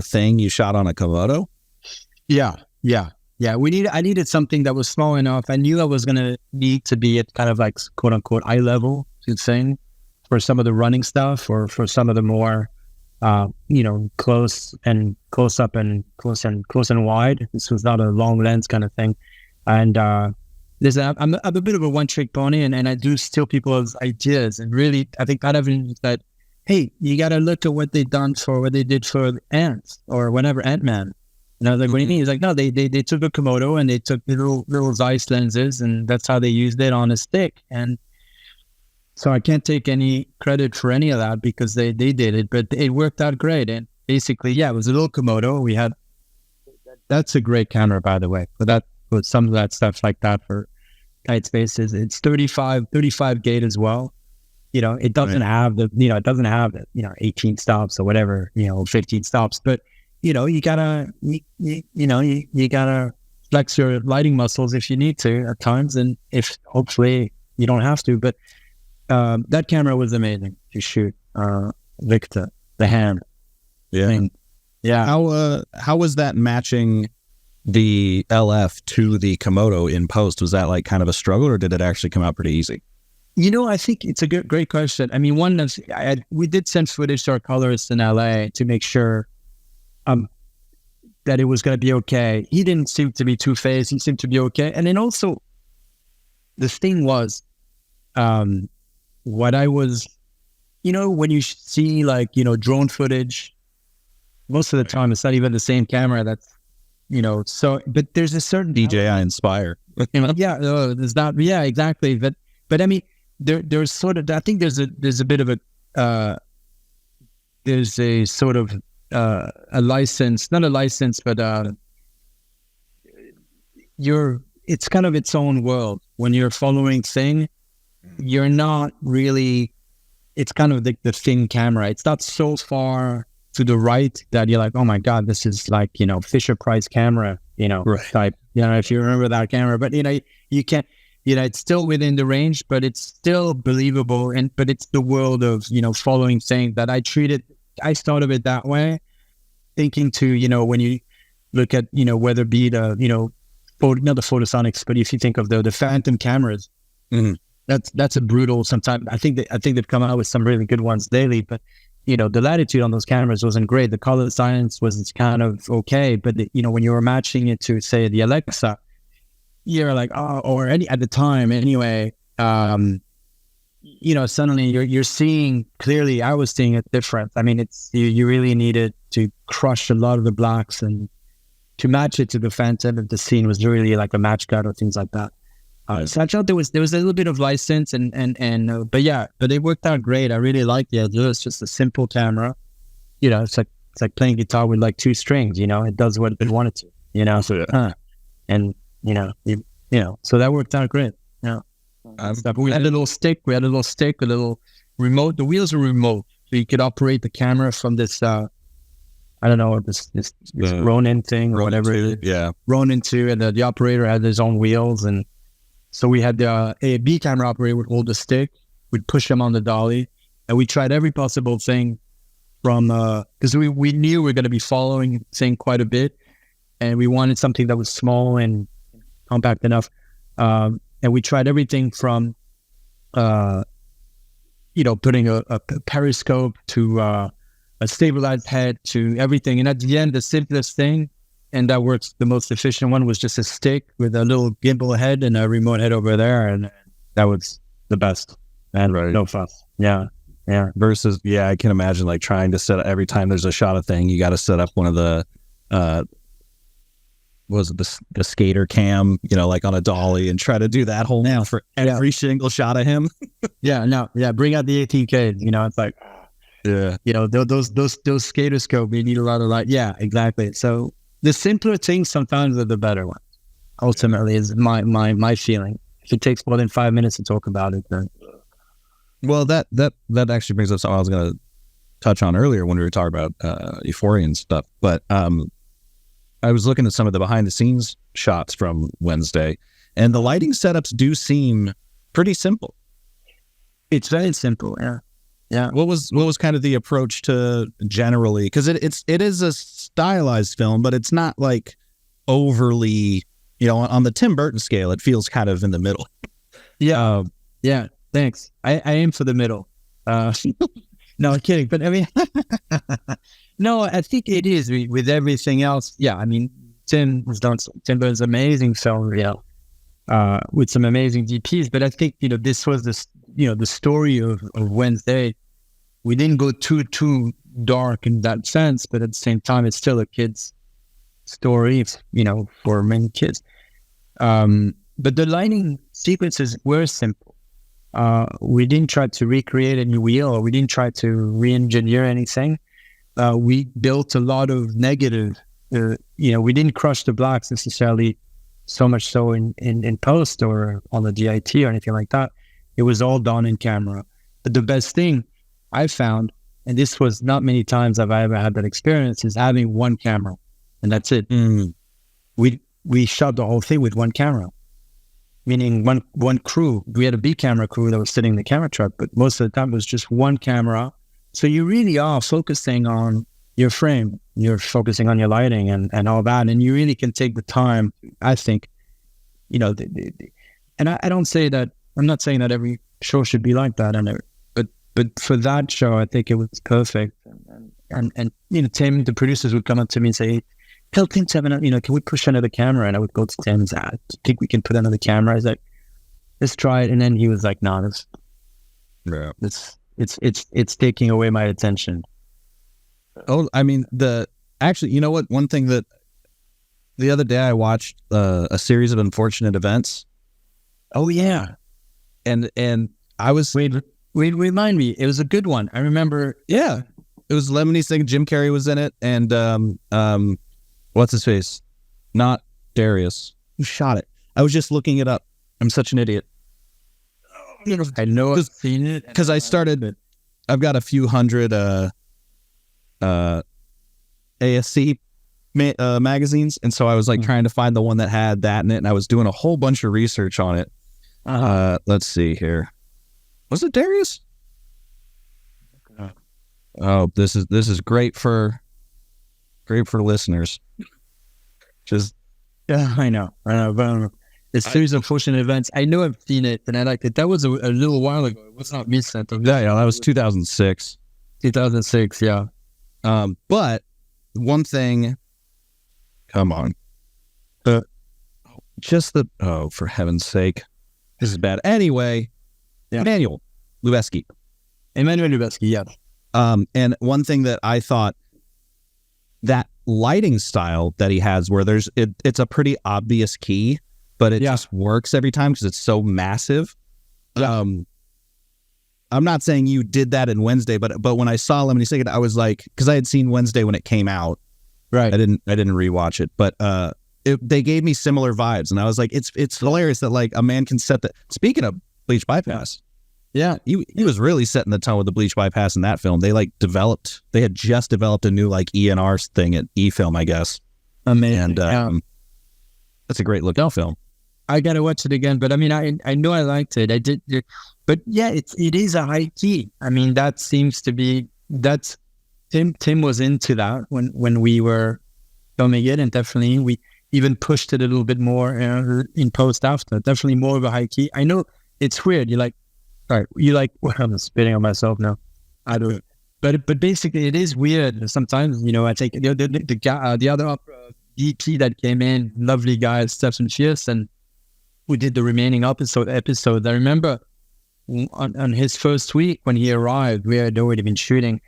Thing, you shot on a Komodo? Yeah. I needed something that was small enough. I knew I was going to need to be at kind of like quote unquote eye level to Thing for some of the running stuff, or for some of the more, close and close up and close and wide. This was not a long lens kind of thing. And, I'm a bit of a one-trick pony, and I do steal people's ideas. And really, I think part of it is that, hey, you got to look at what they did for Ants or whatever, Ant-Man. And I was like, what do you mean? He's like, no, they took a Komodo, and they took little Zeiss lenses, and that's how they used it on a stick. And so I can't take any credit for any of that, because they did it, but it worked out great. And basically, it was a little Komodo. That's a great camera, by the way, but that with some of that stuff like that for tight spaces. It's 35 gate as well. It doesn't have the 18 stops or whatever, 15 stops, but you gotta flex your lighting muscles if you need to at times, and if hopefully you don't have to. But that camera was amazing to shoot. Victor, the hand. Yeah. I mean, yeah. How was that matching the LF to the Komodo in post? Was that like kind of a struggle, or did it actually come out pretty easy? I think it's a great question. I mean, we did send footage to our colorist in LA to make sure that it was going to be okay. He didn't seem to be two-faced. He seemed to be okay. And then also, the thing was, what I was when you see like, drone footage, most of the time it's not even the same camera that's, so, but there's a certain DJI Inspire. Yeah, no, there's not. Yeah, exactly. But I mean, there's sort of. I think there's a bit of a there's a sort of a license, not a license, but it's kind of its own world. When you're following thing, you're not really. It's kind of the thin camera. It's not so far to the right that you're like, oh my God, this is like, Fisher Price camera, Right. type, if you remember that camera, but you can't, it's still within the range, but it's still believable. But it's the world of, following things that I started it that way, thinking to, when you look at, whether it be the, not the photosonics, but if you think of the phantom cameras, mm-hmm. that's a brutal sometimes. I think they've come out with some really good ones lately, but the latitude on those cameras wasn't great. The color science was kind of okay, but when you were matching it to say the Alexa, you're like, or at the time anyway, suddenly you're seeing clearly. I was seeing it different. I mean, it's you really needed to crush a lot of the blacks and to match it to the phantom. If the scene was really like a match cut or things like that. So I thought there was a little bit of license but it worked out great. I really liked the idea. It's just a simple camera, it's like playing guitar with like two strings, it does what it wanted to, so that worked out great. We had a little stick, a little remote. The wheels are remote, so you could operate the camera from this, I don't know, this Ronin thing or whatever it is. Yeah. Ronin 2, and the operator had his own wheels, and so we had the A B camera operator would hold the stick, we'd push him on the dolly, and we tried every possible thing from, because we knew we were going to be following thing quite a bit, and we wanted something that was small and compact enough. And we tried everything from, putting a periscope to a stabilized head to everything. And at the end, the simplest thing, and that works, the most efficient one, was just a stick with a little gimbal head and a remote head over there. And that was the best. And no fuss. Yeah. Yeah. Versus, I can imagine like trying to set up every time there's a shot of thing, you got to set up one of the, the skater cam, like on a dolly, and try to do that whole now for every single shot of him. Bring out the 18K. It's like, those skater scope, you need a lot of light. Yeah, exactly. So the simpler things sometimes are the better ones. Ultimately, is my feeling. If it takes more than 5 minutes to talk about it, then. Well, that actually brings up something I was going to touch on earlier when we were talking about Euphoria and stuff. But I was looking at some of the behind the scenes shots from Wednesday, and the lighting setups do seem pretty simple. It's very simple. Yeah. What was kind of the approach to generally, because it is a stylized film, but it's not like overly, on the Tim Burton scale, it feels kind of in the middle. Yeah. Thanks. I aim for the middle. No, I'm kidding. But I mean, no, I think it is with everything else. Yeah, I mean, Tim Burton's amazing film, with some amazing DPs. But I think, this was the story of Wednesday. We didn't go too dark in that sense, but at the same time, it's still a kid's story, for many kids. But the lighting sequences were simple. We didn't try to recreate a new wheel, or we didn't try to re-engineer anything. We built a lot of negative, we didn't crush the blacks necessarily so much so in post or on the DIT or anything like that. It was all done in camera. But the best thing I found, and this was not many times have I ever had that experience, is having one camera, and that's it. We shot the whole thing with one camera. Meaning one crew. We had a B camera crew that was sitting in the camera truck, but most of the time it was just one camera. So you really are focusing on your frame. You're focusing on your lighting and all that. And you really can take the time, I think, and I don't say that, I'm not saying that every show should be like that. But for that show, I think it was perfect. And Tim, the producers would come up to me and say, tell Tim to have can we push another camera? And I would go to Tim and say, I think we can put another camera. I was like, let's try it. And then he was like, no, it's taking away my attention. Oh, I mean, actually, you know what? One thing that the other day I watched a series of unfortunate events. Oh yeah, and I was wait, remind me. It was a good one. I remember. Yeah, it was Lemony Snicket. Jim Carrey was in it, and what's his face? Not Darius. Who shot it? I was just looking it up. I'm such an idiot. I know I've seen it because I started. I've got a few hundred ASC magazines, and so I was like trying to find the one that had that in it, and I was doing a whole bunch of research on it. Let's see here. Was it Darius? Oh, this is great for listeners. Just I know. But it's series of unfortunate events. I know I've seen it, and I liked it. That was a little while ago. It was not recent. Yeah, that was 2006. 2006, yeah. But one thing, come on. For heaven's sake. This is bad. Anyway, yeah. Emmanuel Lubezki, yeah. And one thing that I thought, that lighting style that he has, where it's a pretty obvious key, but it just works every time because it's so massive. Yeah. I'm not saying you did that in Wednesday, but when I saw Lemony Snicket, I was like, because I had seen Wednesday when it came out, right? I didn't rewatch it, but they gave me similar vibes, and I was like, it's hilarious that like a man can set the. Speaking of Bleach Bypass, yeah, he was really setting the tone with the Bleach Bypass in that film. They had just developed a new like ENR thing at eFilm, I guess. Amazing. And that's a great looking film. I gotta watch it again, but I mean, I know I liked it. I did, but yeah, it is a high key. I mean, that seems to be Tim was into that when we were filming it, and definitely we even pushed it a little bit more in post after. Definitely more of a high key. I know it's weird. Well, I'm spitting on myself now. I do it, but basically, it is weird sometimes. I think the other DP that came in, lovely guy, Stephen Fierce, and who did the remaining episodes. I remember on his first week when he arrived, we had already been shooting,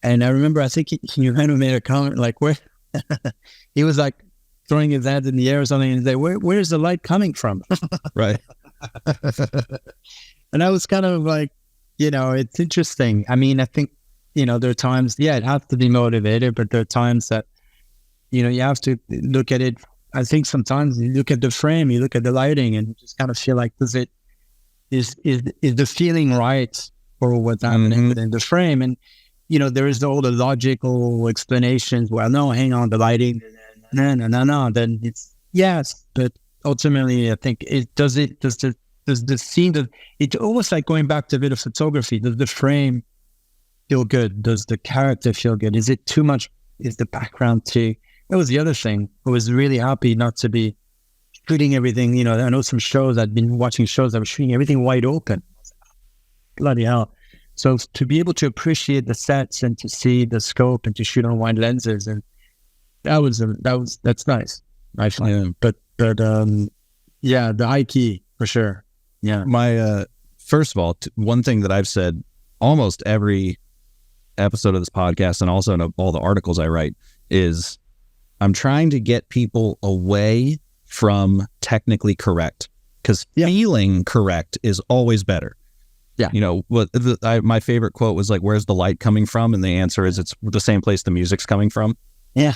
and I remember I think he kind of made a comment like, "Where?" He was like throwing his hands in the air or something, and say, "Where's the light coming from?" Right. And I was kind of like, it's interesting. I mean, I think there are times, it has to be motivated, but there are times that you have to look at it. I think sometimes you look at the frame, you look at the lighting, and you just kind of feel like, is the feeling right for what's happening within the frame? And there is all the logical explanations. Well, no, hang on, the lighting, no. Then it's yes, but ultimately, I think does the scene that it's almost like going back to a bit of photography. Does the frame feel good? Does the character feel good? Is it too much? Is the background too? That was the other thing. I was really happy not to be shooting everything. I know some shows, I'd been watching shows that were shooting everything wide open. Bloody hell. So to be able to appreciate the sets and to see the scope and to shoot on wide lenses, and that's nice. I find. But the high key for sure. Yeah. My first of all, one thing that I've said almost every episode of this podcast, and also in all the articles I write, is I'm trying to get people away from technically correct, because feeling correct is always better. Yeah. My favorite quote was like, "Where's the light coming from?" And the answer is, it's the same place the music's coming from. Yeah.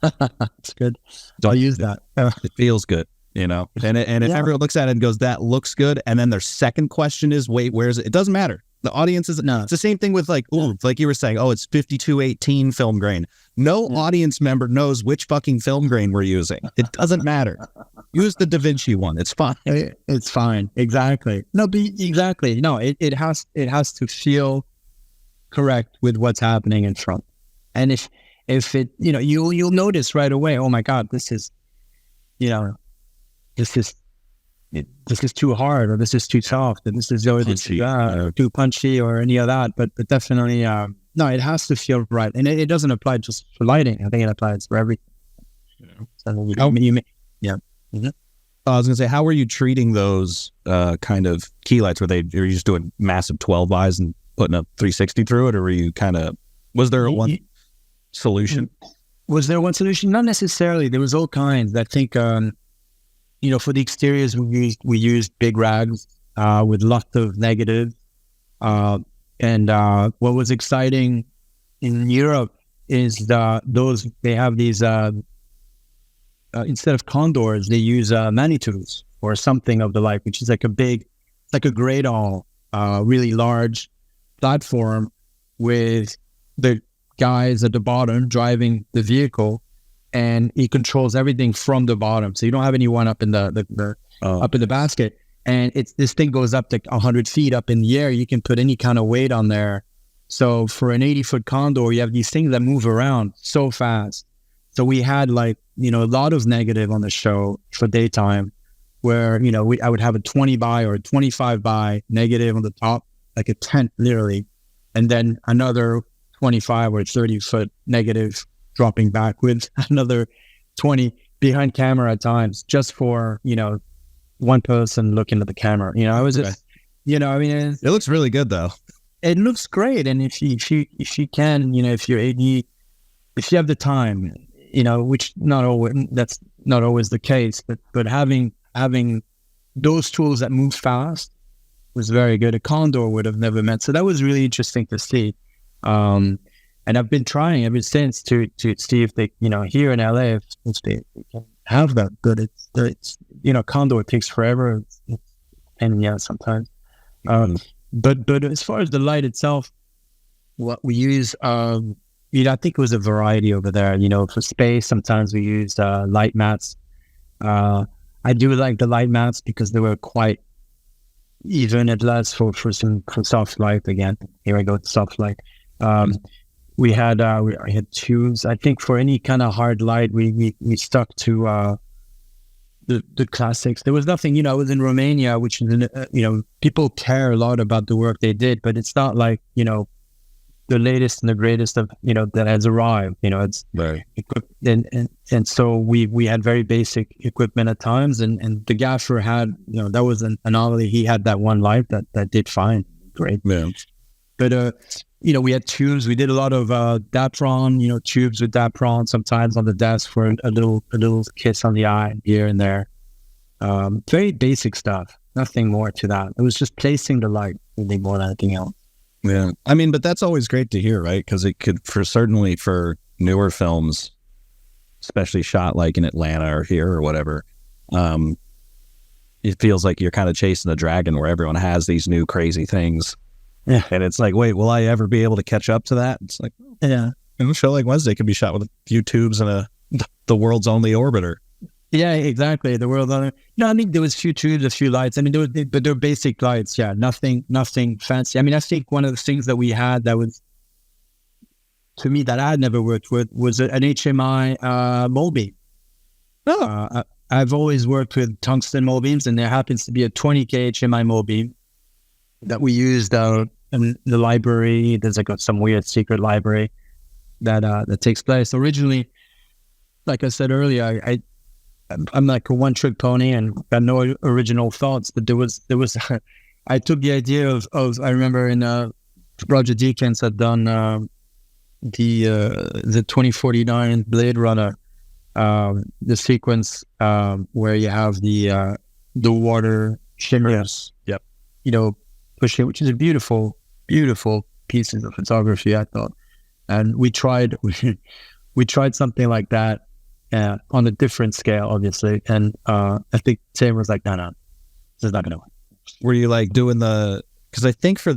That's good. I'll use that. It feels good, and if everyone looks at it and goes, "That looks good," and then their second question is, "Wait, where is it?" It doesn't matter. The audience is no. It's the same thing with like you were saying, it's 5218 film grain. No audience member knows which fucking film grain we're using. It doesn't matter. Use the Da Vinci one. It's fine. It's fine. Exactly. No, exactly. No, it has to feel correct with what's happening in front. And if it, you'll notice right away, oh my God, this is too hard, or this is too soft, and this is too punchy, or any of that. But definitely, no, it has to feel right, and it doesn't apply just for lighting. I think it applies for everything. I was gonna say, how were you treating those kind of key lights? Were you just doing massive 12 eyes and putting a 360 through it, or were you kind of, was there one solution? Was there one solution? Not necessarily. There was all kinds. I think, for the exteriors, we used big rags with lots of negatives. And what was exciting in Europe is they have these, instead of condors, they use Manitous or something of the like, which is like a Gradall, really large platform with the guys at the bottom driving the vehicle, and he controls everything from the bottom. So you don't have anyone up in up in the basket. And this thing goes up to 100 feet up in the air. You can put any kind of weight on there. So for an 80-foot condor, you have these things that move around so fast. So we had a lot of negative on the show for daytime, where I would have a 20 by or a 25 by negative on the top, like a tent literally, and then another 25 or 30-foot negative dropping back with another 20 behind camera at times, just for one person looking at the camera. I was just, it looks really good though. It looks great, and if you can, if you're AD, if you have the time, which that's not always the case, but having those tools that move fast was very good. A condor would have never met. So that was really interesting to see. And I've been trying ever since to see if they, here in LA, if they can have that. But it's condor takes forever, and sometimes. But as far as the light itself, what we use, I think it was a variety over there. For space, sometimes we used light mats. I do like the light mats because they were quite even at last for soft light. Again, here I go to soft light. We had tubes. I think for any kind of hard light, we stuck to the classics. There was nothing. I was in Romania, which is people care a lot about the work they did, but it's not like the latest and the greatest of that has arrived. It's right. And so we had very basic equipment at times, and the gaffer had that was an anomaly. He had that one light that did fine, great. Yeah. But we had tubes. We did a lot of Dapron, tubes with Dapron sometimes on the desk for a little kiss on the eye here and there. Very basic stuff. Nothing more to that. It was just placing the light really more than anything else. Yeah, I mean, but that's always great to hear, right? Because it could, certainly for newer films, especially shot like in Atlanta or here or whatever, it feels like you're kind of chasing the dragon where everyone has these new crazy things. Yeah. And it's like, wait, will I ever be able to catch up to that? It's like, yeah. A show like Wednesday could be shot with a few tubes and the world's only orbiter. Yeah, exactly. The world. I think there was a few tubes, a few lights. I mean, but they're basic lights. Yeah, nothing fancy. I mean, I think one of the things that we had that was, to me, that I had never worked with was an HMI mole beam. Oh. I've always worked with tungsten mole beams, and there happens to be a 20K HMI mole beam that we used in the library. There's some weird secret library that takes place. Originally, like I said earlier, I'm like a one-trick pony and got no original thoughts. But there was I took the idea of I remember in Roger Deakins had done the 2049 Blade Runner, the sequence where you have the water shimmers. Yep. Pushing, which is a beautiful pieces of photography, I thought. And we tried something like that on a different scale, obviously. And I think Sam was like, no, this is not going to work. Were you like doing because I think for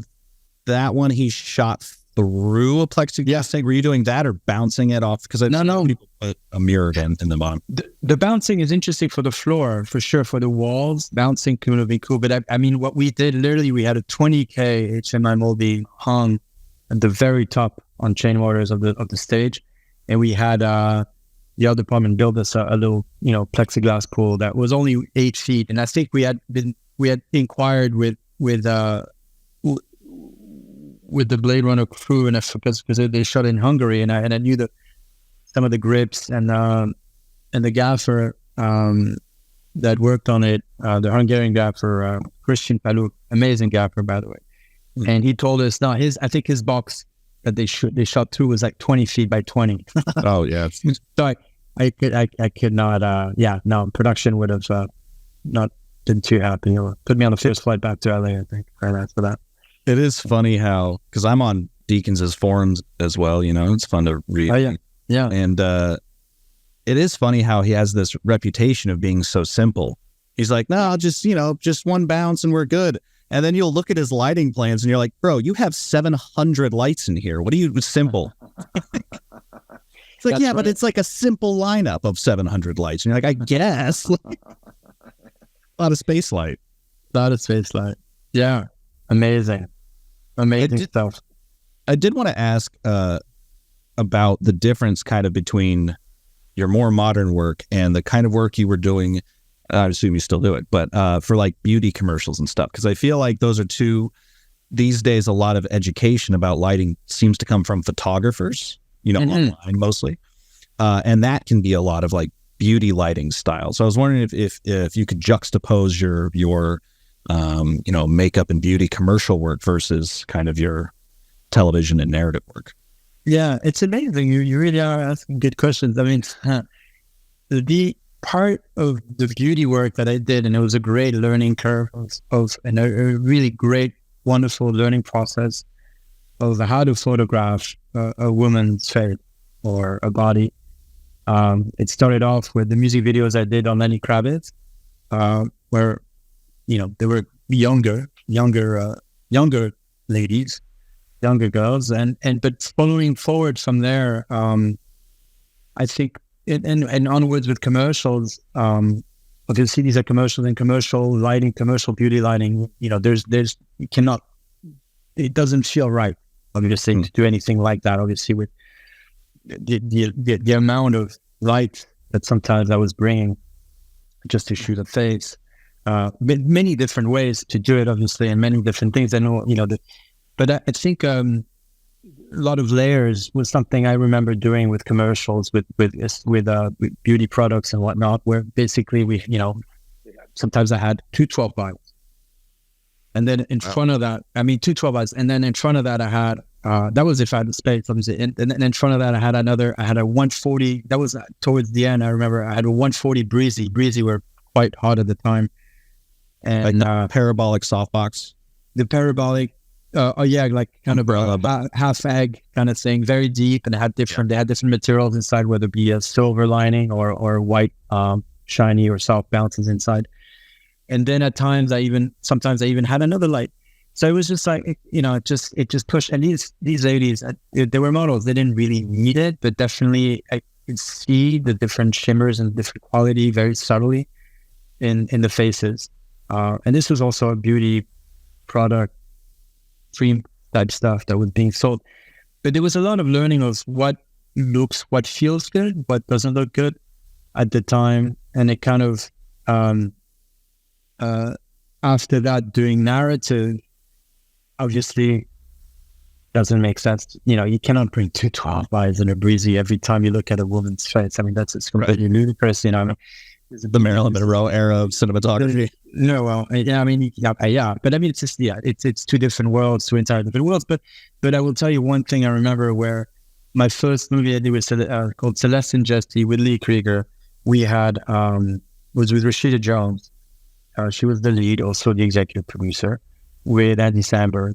that one, he shot through a plexiglass thing. Were you doing that or bouncing it off? Because no. People put a mirror in the bottom. The bouncing is interesting for the floor, for sure. For the walls, bouncing could be cool. But I mean, what we did, literally, we had a 20K HMI mole beam hung at the very top on chain waters of the stage, and we had the art department built us a little plexiglass pool that was only 8 feet, and I think we had inquired with the Blade Runner crew, and because they shot in Hungary, and I knew some of the grips and the gaffer that worked on it, the Hungarian gaffer Christian Paluk, amazing gaffer by the way, And he told us, no, I think his box that they shot through was like 20 feet by 20. Oh yeah. So I could not, no, production would have not been too happy, or put me on the first flight back to LA, I think, right after that. It is funny how, because I'm on Deakins' forums as well, it's fun to read. Oh, yeah. Yeah. And it is funny how he has this reputation of being so simple. He's like, no, just one bounce and we're good. And then you'll look at his lighting plans and you're like, bro, you have 700 lights in here. What are you simple? It's like, yeah, right. But it's like a simple lineup of 700 lights. And you're like, I guess. A lot of space light. Yeah. Amazing stuff. I did want to ask about the difference kind of between your more modern work and the kind of work you were doing. I assume you still do it, but for like beauty commercials and stuff. Because I feel like those are two, these days, a lot of education about lighting seems to come from photographers, online mostly. And that can be a lot of like beauty lighting style. So I was wondering if you could juxtapose your makeup and beauty commercial work versus kind of your television and narrative work. Yeah, it's amazing. You really are asking good questions. I mean, the part of the beauty work that I did, and it was a great learning curve and a really great, wonderful learning process of how to photograph a woman's face or a body. It started off with the music videos I did on Lenny Kravitz, where, they were younger ladies, younger girls, but following forward from there, I think, and onwards with commercials, obviously these are commercials and commercial lighting, commercial beauty lighting, it doesn't feel right, obviously, to do anything like that, obviously, with the amount of light that sometimes I was bringing just to shoot a face, many different ways to do it, obviously, and many different things. I know, but I think a lot of layers was something I remember doing with commercials, with beauty products and whatnot, where basically we, sometimes I had two 12 vials. And then in front of that, two 12 vials. And then in front of that, I had, that was if I had the space, obviously. And then in front of that, I had a 140, that was towards the end. I remember I had a 140 Breezy. Breezy were quite hot at the time. And like parabolic softbox. The parabolic, like kind of half egg kind of thing, very deep, and they had different materials inside, whether it be a silver lining or white, shiny or soft bounces inside. And then at times sometimes I even had another light. So it was just like, it just pushed. And these ladies, they were models. They didn't really need it, but definitely I could see the different shimmers and different quality very subtly in the faces. And this was also a beauty product, cream type stuff that was being sold. But there was a lot of learning of what feels good, what doesn't look good at the time. And it kind of, after that, doing narrative, obviously doesn't make sense. You cannot bring two 12 eyes in a Breezy every time you look at a woman's face. That's completely ludicrous, The Marilyn Monroe era of cinematography. No, well, but it's just, it's two different worlds, two entirely different worlds. But I will tell you one thing I remember, where my first movie I did was called Celeste and Jesse with Lee Krieger. We had, was with Rashida Jones. She was the lead, also the executive producer, with Andy Samberg.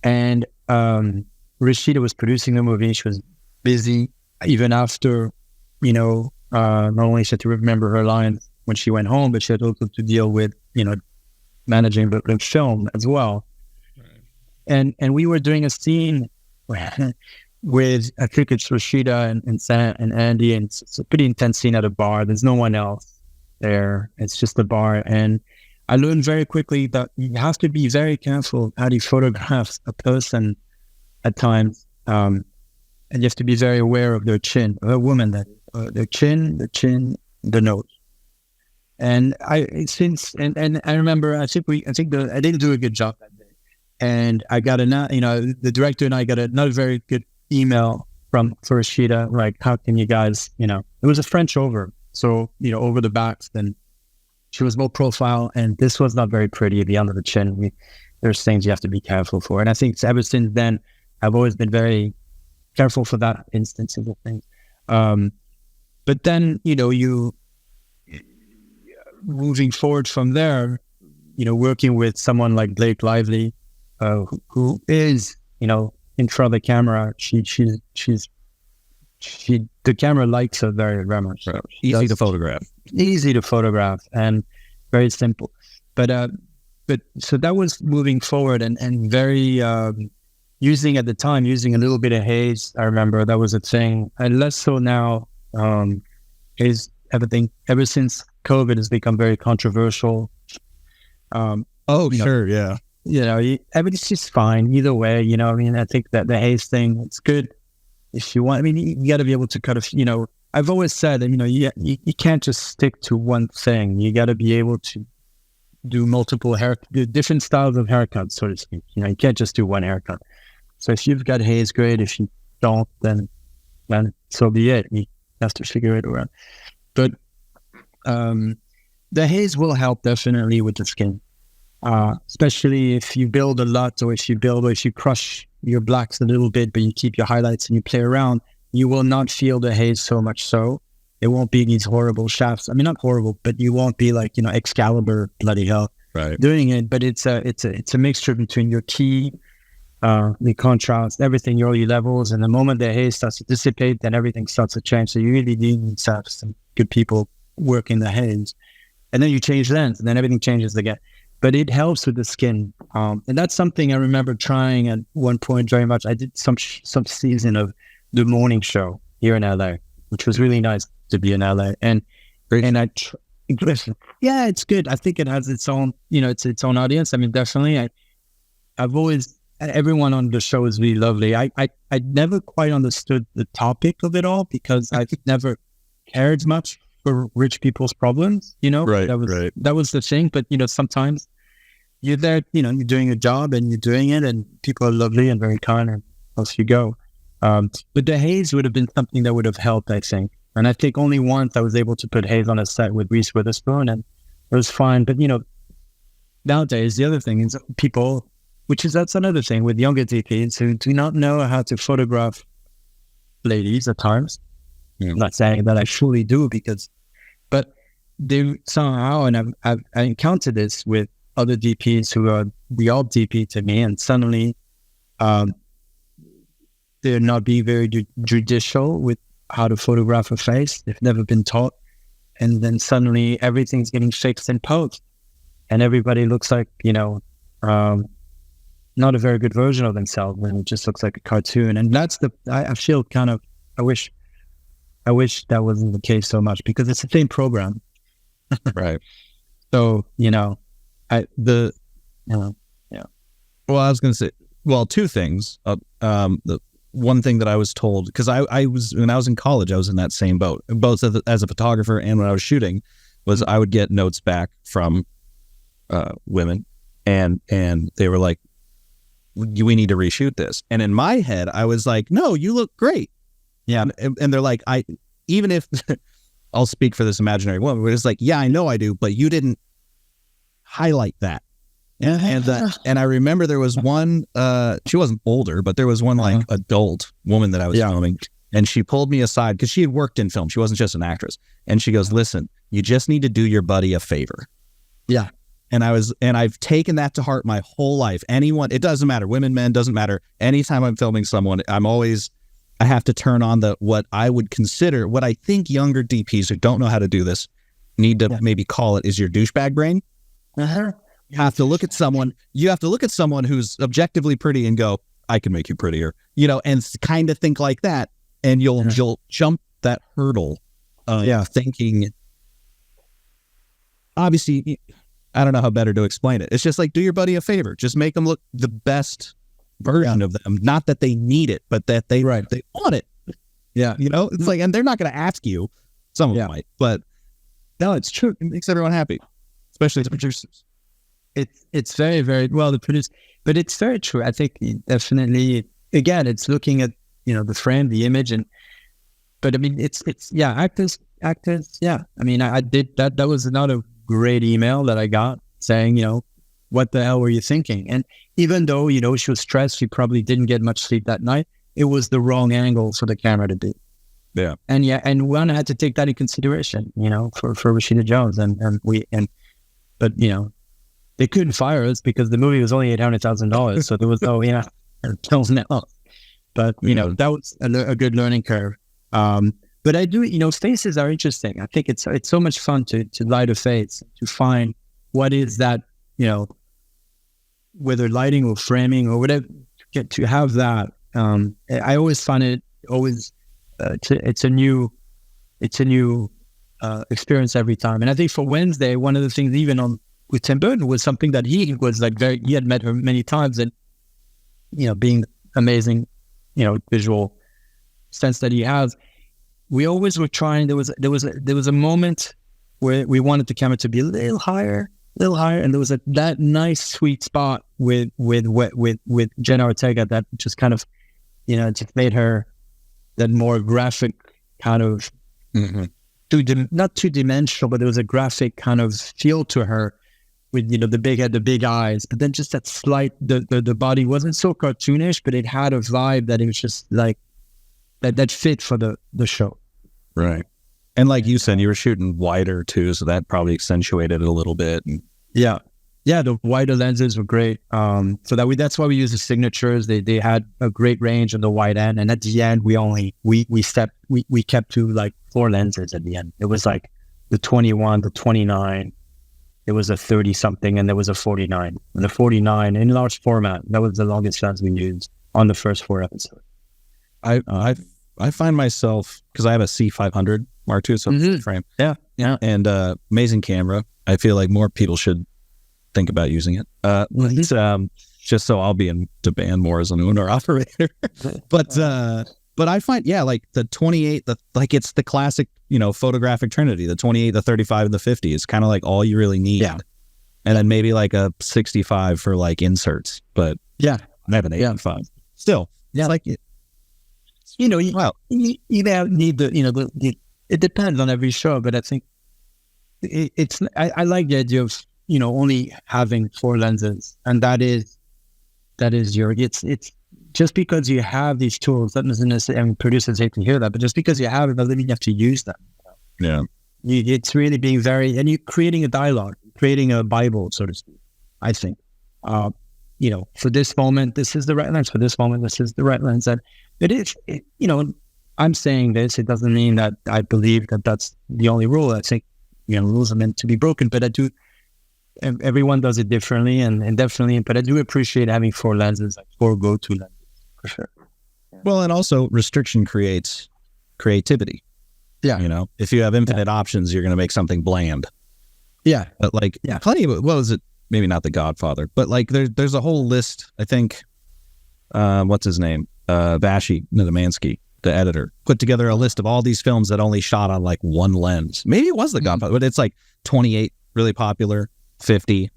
And Rashida was producing the movie. She was busy even after, not only she had to remember her lines when she went home, but she had also to deal with, managing the film as well. Right. And we were doing a scene with, I think it's Rashida and Sam and Andy, and it's a pretty intense scene at a bar. There's no one else there. It's just a bar. And I learned very quickly that you have to be very careful how you photograph a person at times. And you have to be very aware of their chin, a woman, that their chin, the nose. And I remember, I didn't do a good job that day. And I got the director and I got another very good email for Rashida, like, how can you guys, it was a French over. So, over the backs, then she was low profile, and this was not very pretty at the end of the chin. there's things you have to be careful for. And I think ever since then, I've always been very careful for that instances of things. But then, you moving forward from there, working with someone like Blake Lively, who is, in front of the camera, the camera likes her very, very much. Right. Easy to photograph and very simple. But so that was moving forward and very, using a little bit of haze. I remember that was a thing, and less so now. Is everything ever since COVID has become very controversial. Sure, yeah. Everything's just fine either way. I think that the haze thing, it's good if you want. You got to be able to kind of, I've always said that, you can't just stick to one thing. You got to be able to do different styles of haircuts, so to speak. You can't just do one haircut. So if you've got haze, great. If you don't, then so be it. You have to figure it around. But the haze will help definitely with the skin, especially if you build a lot, or if you crush your blacks a little bit, but you keep your highlights and you play around. You will not feel the haze so much. So it won't be these horrible shafts. Not horrible, but you won't be like Excalibur, bloody hell, right, doing it. But it's a mixture between your key, the contrast, everything, your early levels, and the moment the haze starts to dissipate, then everything starts to change. So you really need to have some good people working the haze, and then you change lens, and then everything changes again. But it helps with the skin, and that's something I remember trying at one point very much. I did some season of the morning show here in LA, which was really nice to be in LA, and yeah, it's good. I think it has its own, its own audience. Definitely. I've always. Everyone on the show is really lovely. I never quite understood the topic of it all, because I've never cared much for rich people's problems. Right, that was the thing. But sometimes you're there, you're doing a job and you're doing it, and people are lovely and very kind, and off you go. But the haze would have been something that would have helped, I think. And I think only once I was able to put haze on a set with Reese Witherspoon, and it was fine. But nowadays the other thing is people. That's another thing with younger DPs who do not know how to photograph ladies at times. Yeah. I'm not saying that I fully do, but they somehow, and I encountered this with other DPs who are the odd DP to me, and suddenly they're not being very judicial with how to photograph a face. They've never been taught, and then suddenly everything's getting fixed in post, and everybody looks like not a very good version of themselves, and it just looks like a cartoon. And that's I feel kind of, I wish that wasn't the case so much, because it's the same program. Right. So, yeah. Well, I was going to say, two things. The one thing that I was told, because when I was in college, I was in that same boat, both as a photographer and when I was shooting, was I would get notes back from women, and they were like, we need to reshoot this. And in my head, I was like, no, you look great. Yeah. And they're like, even if I'll speak for this imaginary woman, but it's like, yeah, I know I do, but you didn't highlight that. And I remember there was one, she wasn't older, but there was one like adult woman that I was filming, and she pulled me aside because she had worked in film. She wasn't just an actress. And she goes, listen, you just need to do your buddy a favor. Yeah. And I've taken that to heart my whole life. Anyone, it doesn't matter, women, men, doesn't matter. Anytime I'm filming someone, I have to turn on what I would consider, what I think younger DPs who don't know how to do this need to maybe call it is your douchebag brain. Uh-huh. You have to look at someone who's objectively pretty and go, I can make you prettier, and kind of think like that. And you'll jump that hurdle thinking, obviously, I don't know how better to explain it. It's just like, do your buddy a favor. Just make them look the best version of them. Not that they need it, but that they want it. Yeah. It's like, and they're not going to ask you. Some of them might, but no, it's true. It makes everyone happy, especially the producers. It's very, very well, the producer, but it's very true. I think definitely, again, it's looking at, the frame, the image, but it's actors. Yeah. I did that. That was another great email that I got saying, what the hell were you thinking? And even though, you know, she was stressed, she probably didn't get much sleep that night. It was the wrong angle for the camera to be. Yeah. And one had to take that in consideration, you know, for Rashida Jones. But, you know, they couldn't fire us because the movie was only $800,000. So there was no, you know, but, you know, that was a good learning curve. But I do, you know, faces are interesting. I think it's so much fun to light a face, to find what is that, you know, whether lighting or framing or whatever, to have that. I always find it always, it's a new experience every time. And I think for Wednesday, one of the things even with Tim Burton was something that he was like he had met her many times, and, you know, being amazing, you know, visual sense that he has. We always were trying. There was a moment where we wanted the camera to be a little higher, and there was that nice sweet spot with Jenna Ortega that just kind of, you know, just made her that more graphic kind of, not two-dimensional, but there was a graphic kind of feel to her with, you know, the big head, the big eyes, but then just that slight, the body wasn't so cartoonish, but it had a vibe that it was just like that fit for the show. Right. And like you said, you were shooting wider too, so that probably accentuated it a little bit. Yeah, the wider lenses were great. So that's why we use the signatures. They had a great range on the wide end, and at the end we kept to like 4 lenses at the end. It was like the 21, the 29. There was a 30 something, and there was a 49. And the 49 in large format, that was the longest lens we used on the first 4 episodes. I find myself, because I have a C500 Mark II, so frame. Yeah. And amazing camera. I feel like more people should think about using it. Just so I'll be in demand more as an owner operator. But I find, like the 28, like it's the classic, you know, photographic trinity, the 28, the 35, and the 50 is kind of like all you really need. Yeah. And then maybe like a 65 for like inserts. But I have an 85. Still, it's like, you know, you need the, you know, it depends on every show, but I think I like the idea of, you know, only having 4 lenses, and that is it's just because you have these tools, that doesn't necessarily, I mean, producers hate to hear that, but just because you have it doesn't mean you have to use them. Yeah. It's really being and you're creating a dialogue, creating a Bible, so to speak, I think. You know, for this moment, this is the right lens. For this moment, this is the right lens. And you know, I'm saying this, it doesn't mean that I believe that that's the only rule. I think, you know, rules are meant to be broken, but I do, everyone does it differently and definitely, but I do appreciate having 4 lenses, like 4 go-to lenses, for sure. Yeah. Well, and also restriction creates creativity. Yeah. You know, if you have infinite options, you're going to make something bland. Yeah. But like, plenty of, what was it? Maybe not The Godfather, but like there's a whole list, I think, what's his name? Vashi Nidamansky, the editor, put together a list of all these films that only shot on like 1 lens. Maybe it was The Godfather, but it's like 28, really popular, 50,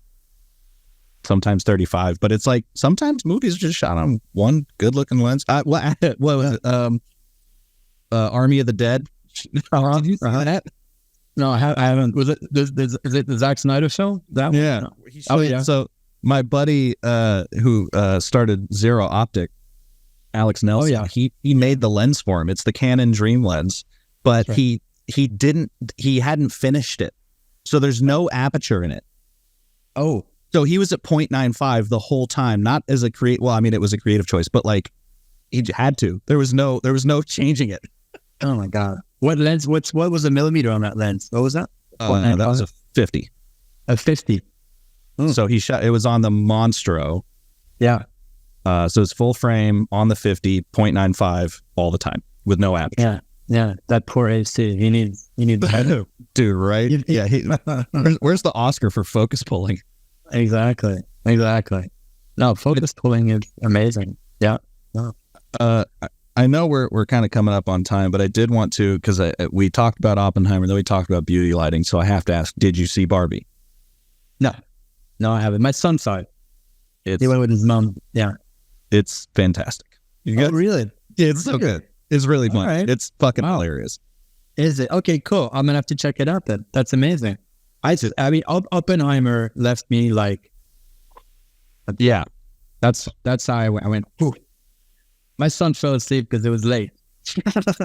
sometimes 35. But it's like sometimes movies are just shot on 1 good-looking lens. What was it? Army of the Dead. Did you see that? No, I haven't. Was it? Is it the Zack Snyder film? That one? Yeah. No. So my buddy who started Zero Optic, Alex Nelson, he made the lens for him. It's the Canon Dream lens, but he hadn't finished it, so there's no aperture in it. Oh, so he was at 0.95 the whole time, not as a well, I mean, it was a creative choice, but like he had to. There was no changing it. Oh my God. What lens? What was the millimeter on that lens? What was that? That was a 50. A 50. So he shot. It was on the Monstro. Yeah. So it's full frame on the 50, 0.95 all the time with no aperture. Yeah. That poor AC. He needs that. Dude, right? Yeah. Where's the Oscar for focus pulling? Exactly. No, focus pulling is amazing. Yeah. No. I know we're kind of coming up on time, but I did want to, because we talked about Oppenheimer, then we talked about beauty lighting, so I have to ask, did you see Barbie? No, I haven't. My son saw it. He went with his mom. Yeah. It's fantastic. Oh, really? Yeah, it's so good. It's really fun. Right. It's fucking hilarious. Is it? Okay, cool. I'm going to have to check it out then. That's amazing. I mean, Oppenheimer left me like, Yeah. That's how I went. Whew. My son fell asleep because it was late.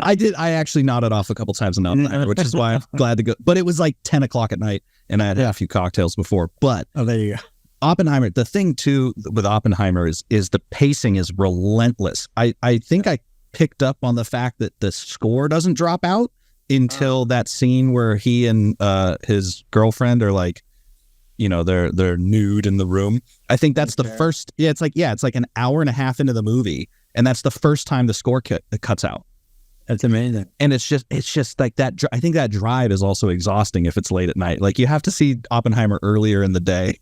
I actually nodded off a couple times in Oppenheimer, which is why I'm glad to go. But it was like 10 o'clock at night, and I had a few cocktails before. But there you go. Oppenheimer, the thing too with Oppenheimer is the pacing is relentless. I think I picked up on the fact that the score doesn't drop out until that scene where he and his girlfriend are like, they're nude in the room. I think that's the first. It's like an hour and a half into the movie, and that's the first time the score cuts out. That's amazing. And it's just like that. I think that drive is also exhausting if it's late at night. Like you have to see Oppenheimer earlier in the day.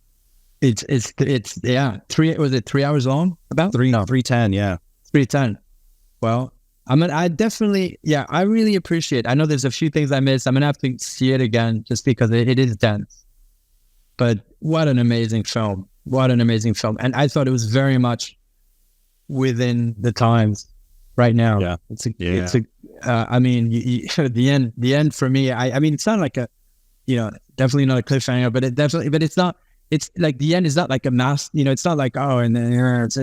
It's 3 hours long? About 3:10. Yeah. 3:10. Well, I definitely, I really appreciate it. I know there's a few things I missed. I'm going to have to see it again just because it is dense. But what an amazing film. What an amazing film. And I thought it was very much within the times right now. Yeah. I mean, the end for me, I mean, it's not like a, definitely not a cliffhanger, but it's not, it's like the end is not like a mass, it's not like, oh, and then it's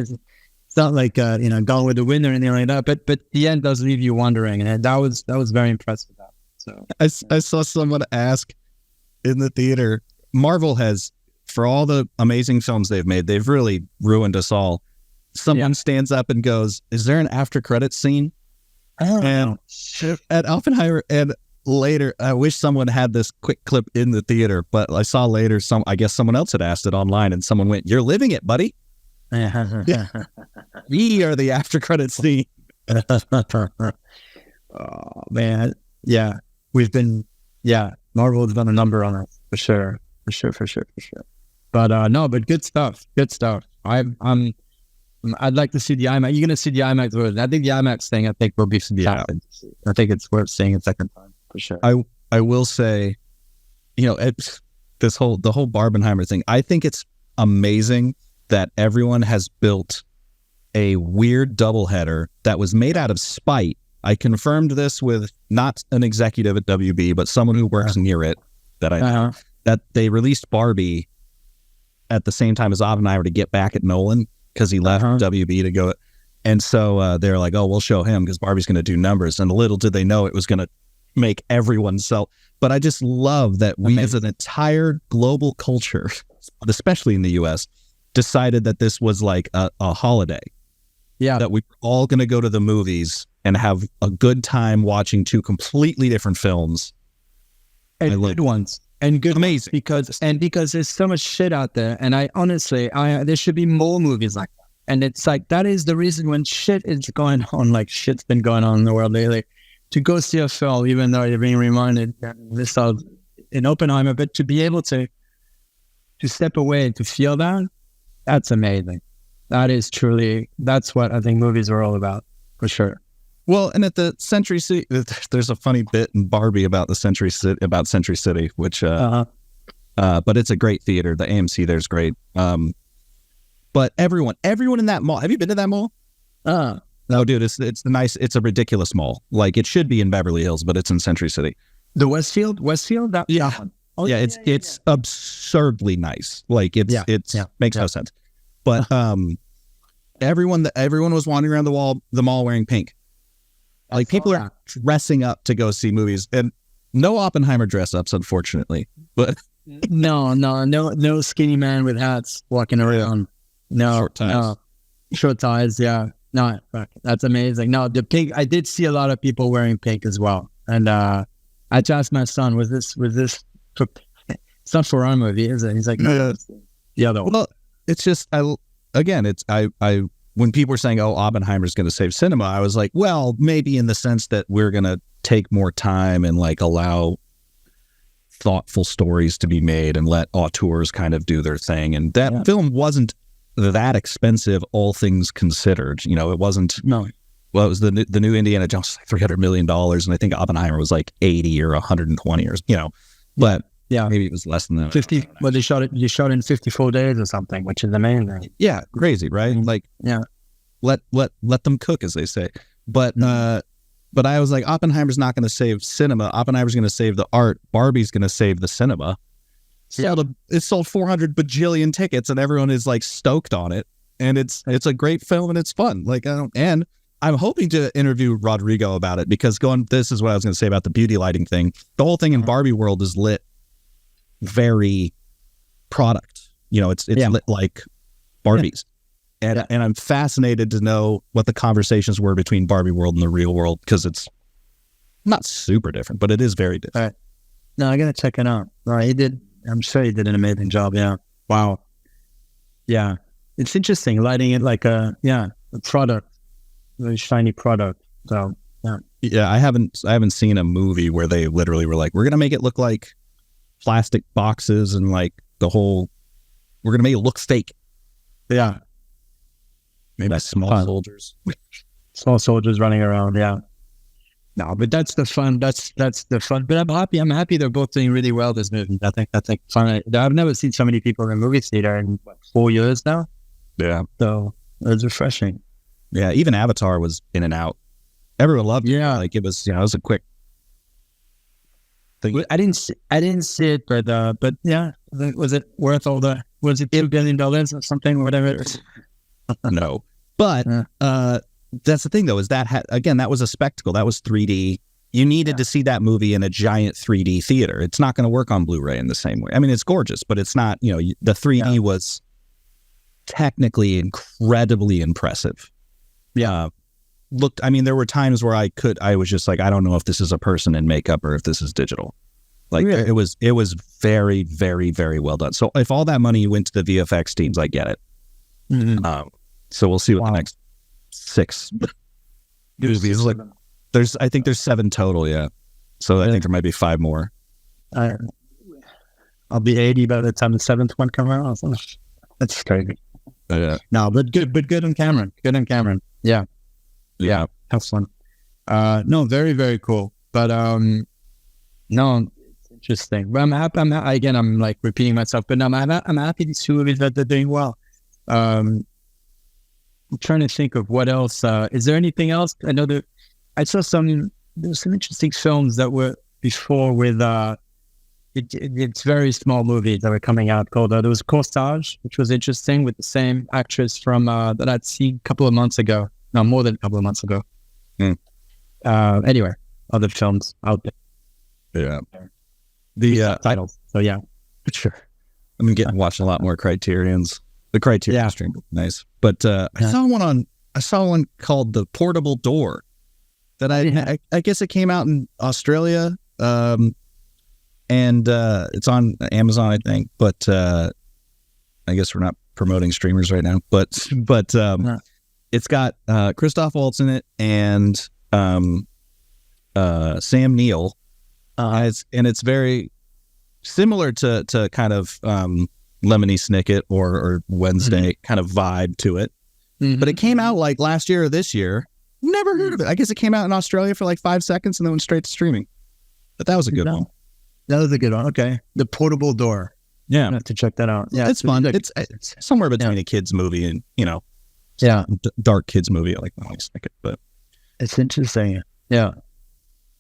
not like, Gone with the Wind or anything like that, but the end does leave you wondering. And that was very impressive. So I saw someone ask in the theater, Marvel has, for all the amazing films they've made, they've really ruined us all. Someone stands up and goes, "Is there an after credits scene?" And at Oppenheimer, and later, I wish someone had this quick clip in the theater, but I saw later I guess someone else had asked it online, and someone went, "You're living it, buddy." Yeah. We are the after credits scene. Oh man, Marvel has done a number on us for sure. But good stuff. I'd like to see the IMAX. You're going to see the IMAX version. I think the IMAX thing, will be fantastic. Yeah. I think it's worth seeing a second time for sure. I will say, the whole Barbenheimer thing, I think it's amazing that everyone has built a weird doubleheader that was made out of spite. I confirmed this with not an executive at WB, but someone who works near it that they released Barbie at the same time as Oppenheimer to get back at Nolan, because he left WB to go. And so they're like, oh, we'll show him because Barbie's going to do numbers. And little did they know it was going to make everyone sell. But I just love that we, as an entire global culture, especially in the US, decided that this was like a holiday. Yeah. That we were all going to go to the movies and have a good time watching two completely different films. And good ones. And good, amazing, because there's so much shit out there, and I honestly, there should be more movies like that. And it's like that is the reason when shit is going on, like shit's been going on in the world lately, to go see a film, even though you're being reminded that this out in Oppenheimer, but to be able to step away and to feel that's amazing. That is truly, that's what I think movies are all about, for sure. Well, and at the Century City, there's a funny bit in Barbie about Century City, which, but it's a great theater. The AMC there's great. But everyone in that mall. Have you been to that mall? No, dude, it's a ridiculous mall. Like it should be in Beverly Hills, but it's in Century City. The Westfield. Yeah. Oh, yeah, it's absurdly nice. Like it makes no sense. But everyone was wandering around the mall wearing pink. Like people are dressing up to go see movies, and no Oppenheimer dress ups, unfortunately. But no skinny man with hats walking around. No short ties. Yeah, no, that's amazing. No, the pink. I did see a lot of people wearing pink as well, and I just asked my son, "Was this? It's not for our movie, is it?" He's like, "No, the other one." Well, it's just I when people were saying, oh, Oppenheimer's going to save cinema, I was like, well, maybe in the sense that we're going to take more time and like allow thoughtful stories to be made and let auteurs kind of do their thing. And that film wasn't that expensive, all things considered. It wasn't. No. Well, it was the new Indiana Jones, like $300 million. And I think Oppenheimer was like 80 or 120 or, but maybe it was less than that. 50. Well, you shot it in 54 days or something, which is amazing. Yeah. Crazy, right? Like, let them cook, as they say. But I was like, Oppenheimer's not going to save cinema. Oppenheimer's going to save the art. Barbie's going to save the cinema. it sold 400 bajillion tickets, and everyone is like stoked on it. And it's a great film, and it's fun. Like, and I'm hoping to interview Rodrigo about it, because this is what I was going to say about the beauty lighting thing. The whole thing in Barbie world is lit very product. It's lit like Barbies. And I'm fascinated to know what the conversations were between Barbie world and the real world, because it's not super different, but it is very different. Right. No, I got to check it out. No, I'm sure he did an amazing job. Yeah. Wow. Yeah. It's interesting lighting it like a product, very shiny product. So, yeah. Yeah. I haven't seen a movie where they literally were like, we're going to make it look like plastic boxes, and like we're going to make it look fake. Yeah. Maybe small soldiers. Small soldiers running around. Yeah. No, but that's the fun. That's the fun. But I'm happy. I'm happy they're both doing really well this movie. I think that's fun. I've never seen so many people in a movie theater in 4 years now. Yeah. So it's refreshing. Yeah. Even Avatar was in and out. Everyone loved it. Yeah. Like it was a quick thing. I didn't see it, but yeah, was it worth all the? Was it $2 billion or something? Whatever it is. No, but that's the thing though, is that again, that was a spectacle. That was 3D. You needed to see that movie in a giant 3D theater. It's not going to work on Blu-ray in the same way. I mean, it's gorgeous, but it's not. The 3D was technically incredibly impressive. Yeah. I mean, there were times where I was just like, I don't know if this is a person in makeup or if this is digital. Like really? It was very, very, very well done. So if all that money went to the VFX teams, I get it. Mm-hmm. So we'll see what the next 6 movies like. I think there's 7 total. Yeah. So I think there might be 5 more. I'll be 80 by the time the 7th one comes out. That's crazy. Yeah. No, but good on Cameron. Good on Cameron. Yeah. Yeah. Have fun. No, very, very cool. But no, it's interesting. But I'm happy. Again, I'm like repeating myself, but I'm happy these 2 movies that they're doing well. I'm trying to think of what else. Is there anything else? I know that I saw there's some interesting films that were before with it's very small movies that were coming out called there was Corsage, which was interesting, with the same actress from that I'd seen a couple of months ago. No, more than a couple of months ago. Anyway, other films out there. Yeah. The titles. So yeah, sure. I'm watching a lot more Criterions. The Criterion stream, nice. But I saw one called The Portable Door. That I guess it came out in Australia, and it's on Amazon, I think. But I guess we're not promoting streamers right now. But it's got Christoph Waltz in it and Sam Neill, and it's very similar to kind of Lemony Snicket or Wednesday kind of vibe to it. Mm-hmm. But it came out like last year or this year. Never heard of it. I guess it came out in Australia for like 5 seconds and then went straight to streaming. But that was a good one. That was a good one. Okay. The Portable Door. Yeah. I have to check that out. Yeah. It's fun. It's somewhere between a kid's movie and, dark kids movie. I like Lemony Snicket, but it's interesting. Yeah.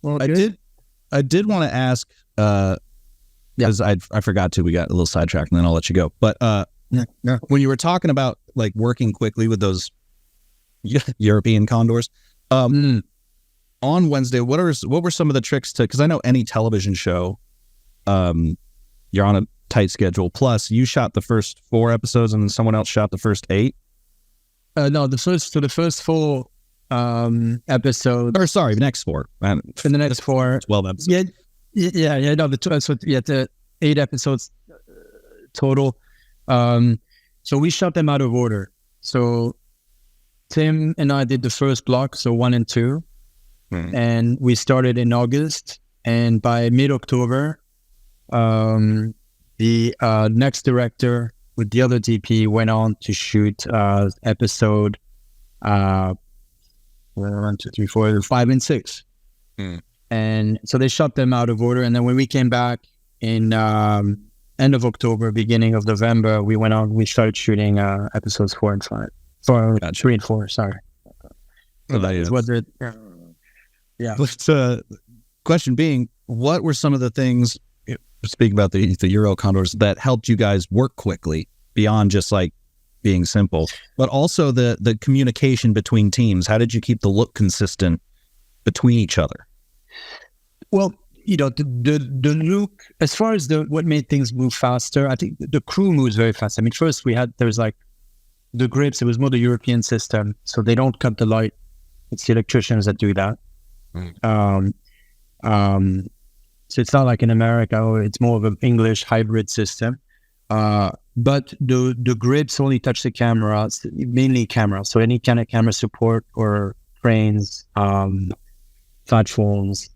Well, I did want to ask, because I forgot to, we got a little sidetracked and then I'll let you go. But when you were talking about like working quickly with those European condors, on Wednesday, what were some of the tricks because I know any television show, you're on a tight schedule. Plus, you shot the first 4 episodes and then someone else shot the first 8. No, the first 4 episodes. Or sorry, the next 4. In the next 4, 12 episodes. Yeah. No, the 8 episodes total. So we shot them out of order. So Tim and I did the first block, so 1 and 2, and we started in August. And by mid-October, the next director with the other DP went on to shoot episode 1, 2, 3, 4, 5, and 6. And so they shot them out of order. And then when we came back in end of October, beginning of November, we started shooting episodes 4 and 5. 3 and 4, sorry. But question being, what were some of the things speaking about the Euro condors that helped you guys work quickly beyond just like being simple, but also the communication between teams. How did you keep the look consistent between each other? Well, the look, as far as what made things move faster, I think the crew moves very fast. I mean, first there's like the grips. It was more the European system, so they don't cut the light. It's the electricians that do that. So it's not like in America, or it's more of an English hybrid system. But the grips only touch the cameras, mainly cameras. So any kind of camera support or cranes, platforms,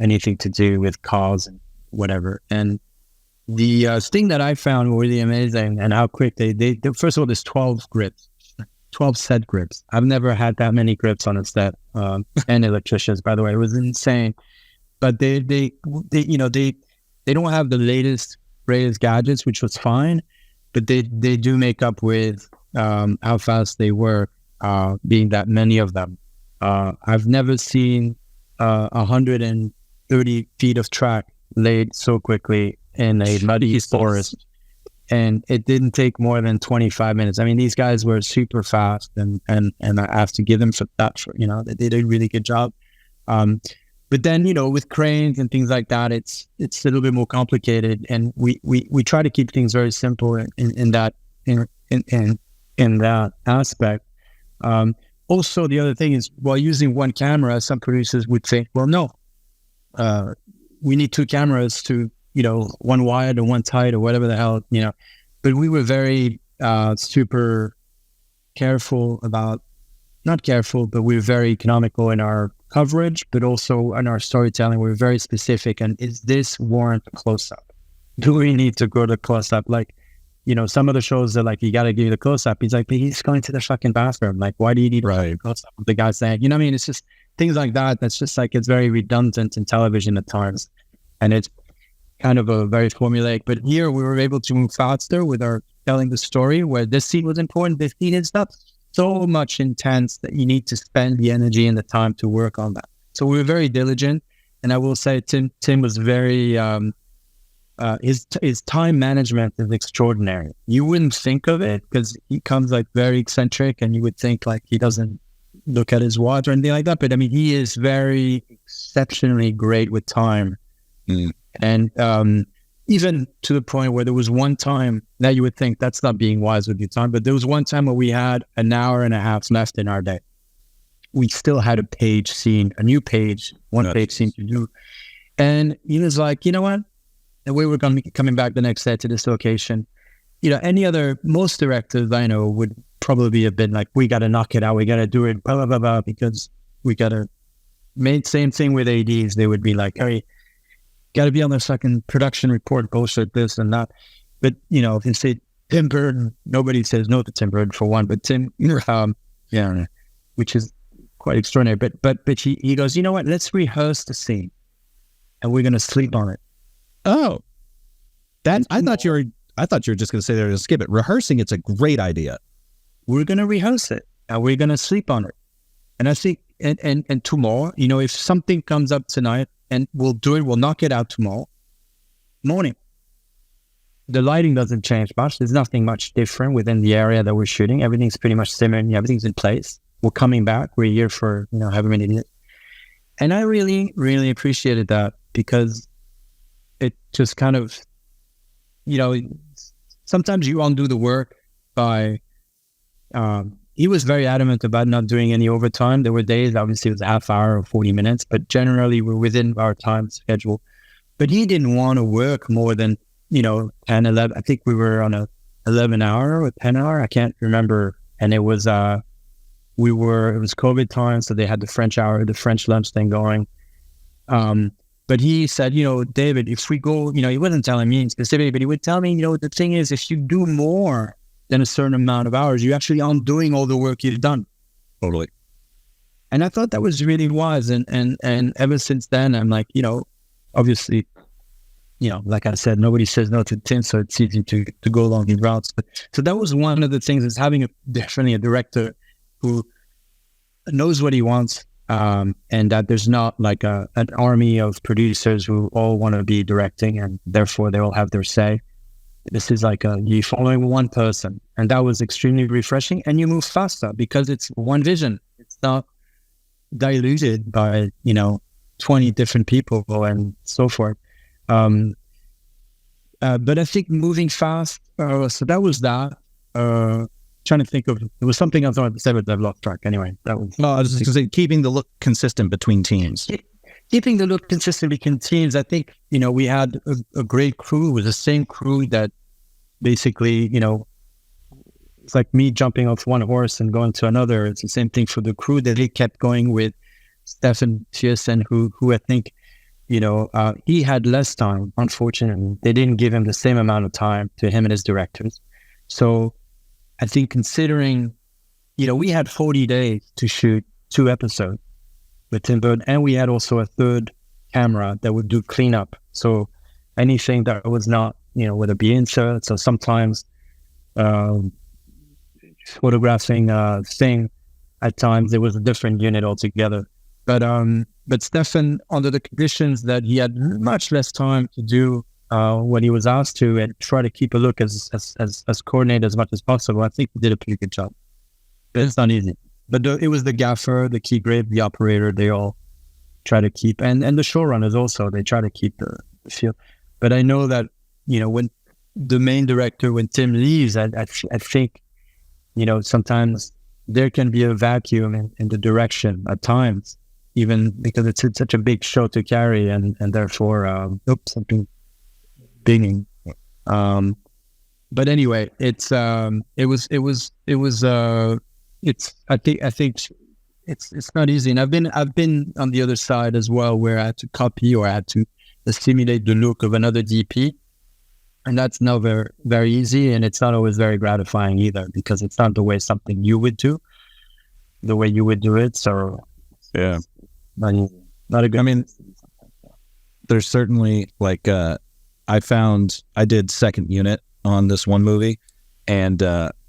anything to do with cars and whatever. And the thing that I found really amazing and how quick they first of all, there's 12 grips, 12 set grips. I've never had that many grips on a set, and electricians, by the way. It was insane. But they don't have the latest, greatest gadgets, which was fine, but they do make up with how fast they work, being that many of them. I've never seen 130 feet of track laid so quickly in a muddy forest, and it didn't take more than 25 minutes. I mean, these guys were super fast, and I have to give them for that. They did a really good job. But then, with cranes and things like that, it's a little bit more complicated, and we try to keep things very simple in that aspect. Also, the other thing is, while using one camera, some producers would say, well, no, we need two cameras to, one wide or one tight or whatever the hell, But we were very super careful about, not careful, but we were very economical in our coverage, but also in our storytelling. We were very specific. And is this warrant a close-up? Do we need to go to close-up? Like, some of the shows are like, you got to give the close-up. He's like, but he's going to the fucking bathroom. Like, why do you need a close-up? The guy's saying, what I mean? It's just things like that. That's just like, it's very redundant in television at times. And it's kind of a very formulaic. But here we were able to move faster with our telling the story, where this scene was important. This scene is not so much intense that you need to spend the energy and the time to work on that. So we were very diligent. And I will say Tim was very... his time management is extraordinary. You wouldn't think of it because he comes like very eccentric, and you would think like he doesn't look at his watch or anything like that. But I mean, he is very exceptionally great with time. And even to the point where there was one time that you would think that's not being wise with your time, but there was one time where we had an hour and a half left in our day. We still had a page scene, a new page, page scene to do. And he was like, you know what? And we were going to be coming back the next day to this location. Most directors I know would probably have been like, we got to knock it out. We got to do it, blah, blah, blah, blah, because we got to same thing with ADs. They would be like, hey, got to be on their second production report, bullshit, this and that. But, if you say Tim Burton, nobody says no to Tim Burton for one, but Tim, which is quite extraordinary. But he goes, you know what, let's rehearse the scene and we're going to sleep on it. Oh, I thought you were just going to say they're going to skip it. Rehearsing, it's a great idea. We're going to rehearse it and we're going to sleep on it. And I think, and tomorrow, if something comes up tonight, and we'll do it, we'll knock it out tomorrow morning. The lighting doesn't change much. There's nothing much different within the area that we're shooting. Everything's pretty much similar. Everything's in place. We're coming back. We're here for, however many minutes. And I really, really appreciated that, because it just kind of, sometimes you undo the work by, he was very adamant about not doing any overtime. There were days, obviously, it was a half hour or 40 minutes, but generally we're within our time schedule. But he didn't want to work more than, 10, 11. I think we were on a 11 hour or 10 hour. I can't remember. And it was, it was COVID time. So they had the French hour, the French lunch thing going. But he said, David, if we go, he wasn't telling me specifically, but he would tell me, the thing is, if you do more than a certain amount of hours, you actually aren't doing all the work you've done. Totally. And I thought that was really wise. And ever since then, I'm like, obviously, like I said, nobody says no to Tim, so it's easy to go along these routes. But, so that was one of the things, is having definitely a director who knows what he wants, and that there's not like an army of producers who all want to be directing and therefore they all have their say. This is like you following one person, and that was extremely refreshing, and you move faster because it's one vision. It's not diluted by 20 different people and so forth. But I think moving fast, so that was that. Trying to think of, there was something else I wanted to say, but I've lost track. Anyway, that was. No, I was just going to say, keeping the look consistent between teams. Keeping the look consistent between teams. I think, we had a great crew. It was the same crew that basically, it's like me jumping off one horse and going to another. It's the same thing for the crew that they kept going with. Stefan Thiessen, who I think, he had less time. Unfortunately, they didn't give him the same amount of time to him and his directors. So I think considering, we had 40 days to shoot 2 episodes with Tim Burton, and we had also a third camera that would do cleanup. So anything that was not, whether it be inserts or sometimes photographing thing, at times there was a different unit altogether. But Stefan, under the conditions that he had much less time to do what he was asked to and try to keep a look as coordinated as much as possible, I think he did a pretty good job. But it's not easy. But it was the gaffer, the key grip, the operator, they all try to keep, and the showrunners also, they try to keep the feel. But I know that, when the main director, when Tim leaves, I think, sometimes there can be a vacuum in the direction at times, even because it's such a big show to carry, and therefore, something binging. But anyway, I think it's not easy. And I've been on the other side as well, where I had to copy or I had to simulate the look of another DP. And that's not very, very easy. And it's not always very gratifying either, because it's not the way something you would do, the way you would do it. So yeah, not easy. Not a good. I mean, there's certainly like, I did second unit on this one movie, and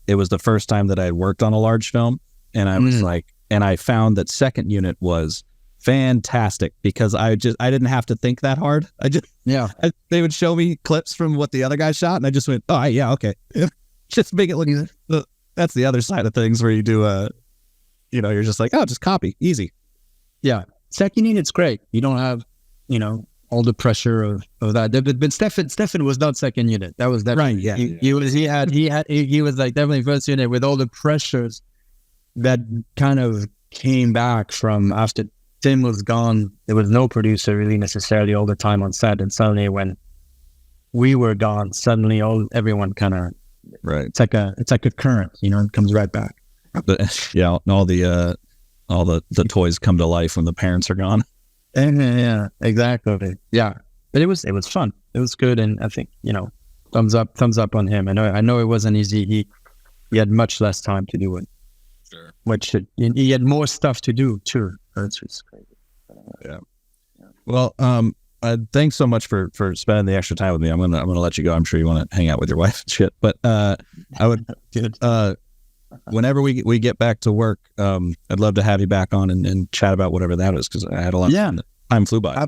it was the first time that I had worked on a large film, and I was like, and I found that second unit was fantastic because I didn't have to think that hard. They would show me clips from what the other guy shot, and I just went, oh yeah, okay, just make it look. That's the other side of things where you do you're just like, oh, just copy, easy. Yeah, second unit's great. You don't have, all the pressure of that. But Stefan was not second unit. That was definitely right. Yeah, he was like definitely first unit with all the pressures that kind of came back from after Tim was gone. There was no producer really necessarily all the time on set, and suddenly when we were gone, suddenly everyone kind of right. It's like a current, it comes right back. Yeah, all the toys come to life when the parents are gone. Yeah, exactly. Yeah, but it was fun. It was good, and I think thumbs up on him. I know it wasn't easy. He had much less time to do it. Sure. Which he had more stuff to do too. That's just crazy. Yeah. Well, thanks so much for spending the extra time with me. I'm gonna let you go. I'm sure you want to hang out with your wife and shit. But I would whenever we get back to work, I'd love to have you back on and chat about whatever that is, because I had a lot of fun. Time flew by.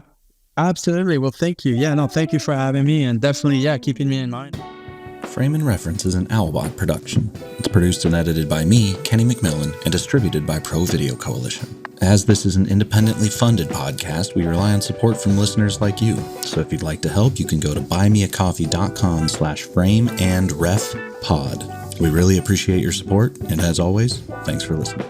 Absolutely. Well, thank you. Yeah, no, thank you for having me, and definitely, keeping me in mind. Frame and Reference is an Owlbot production. It's produced and edited by me, Kenny McMillan, and distributed by ProVideo Coalition. As this is an independently funded podcast, we rely on support from listeners like you. So if you'd like to help, you can go to buymeacoffee.com/frameandrefpod. We really appreciate your support, and as always, thanks for listening.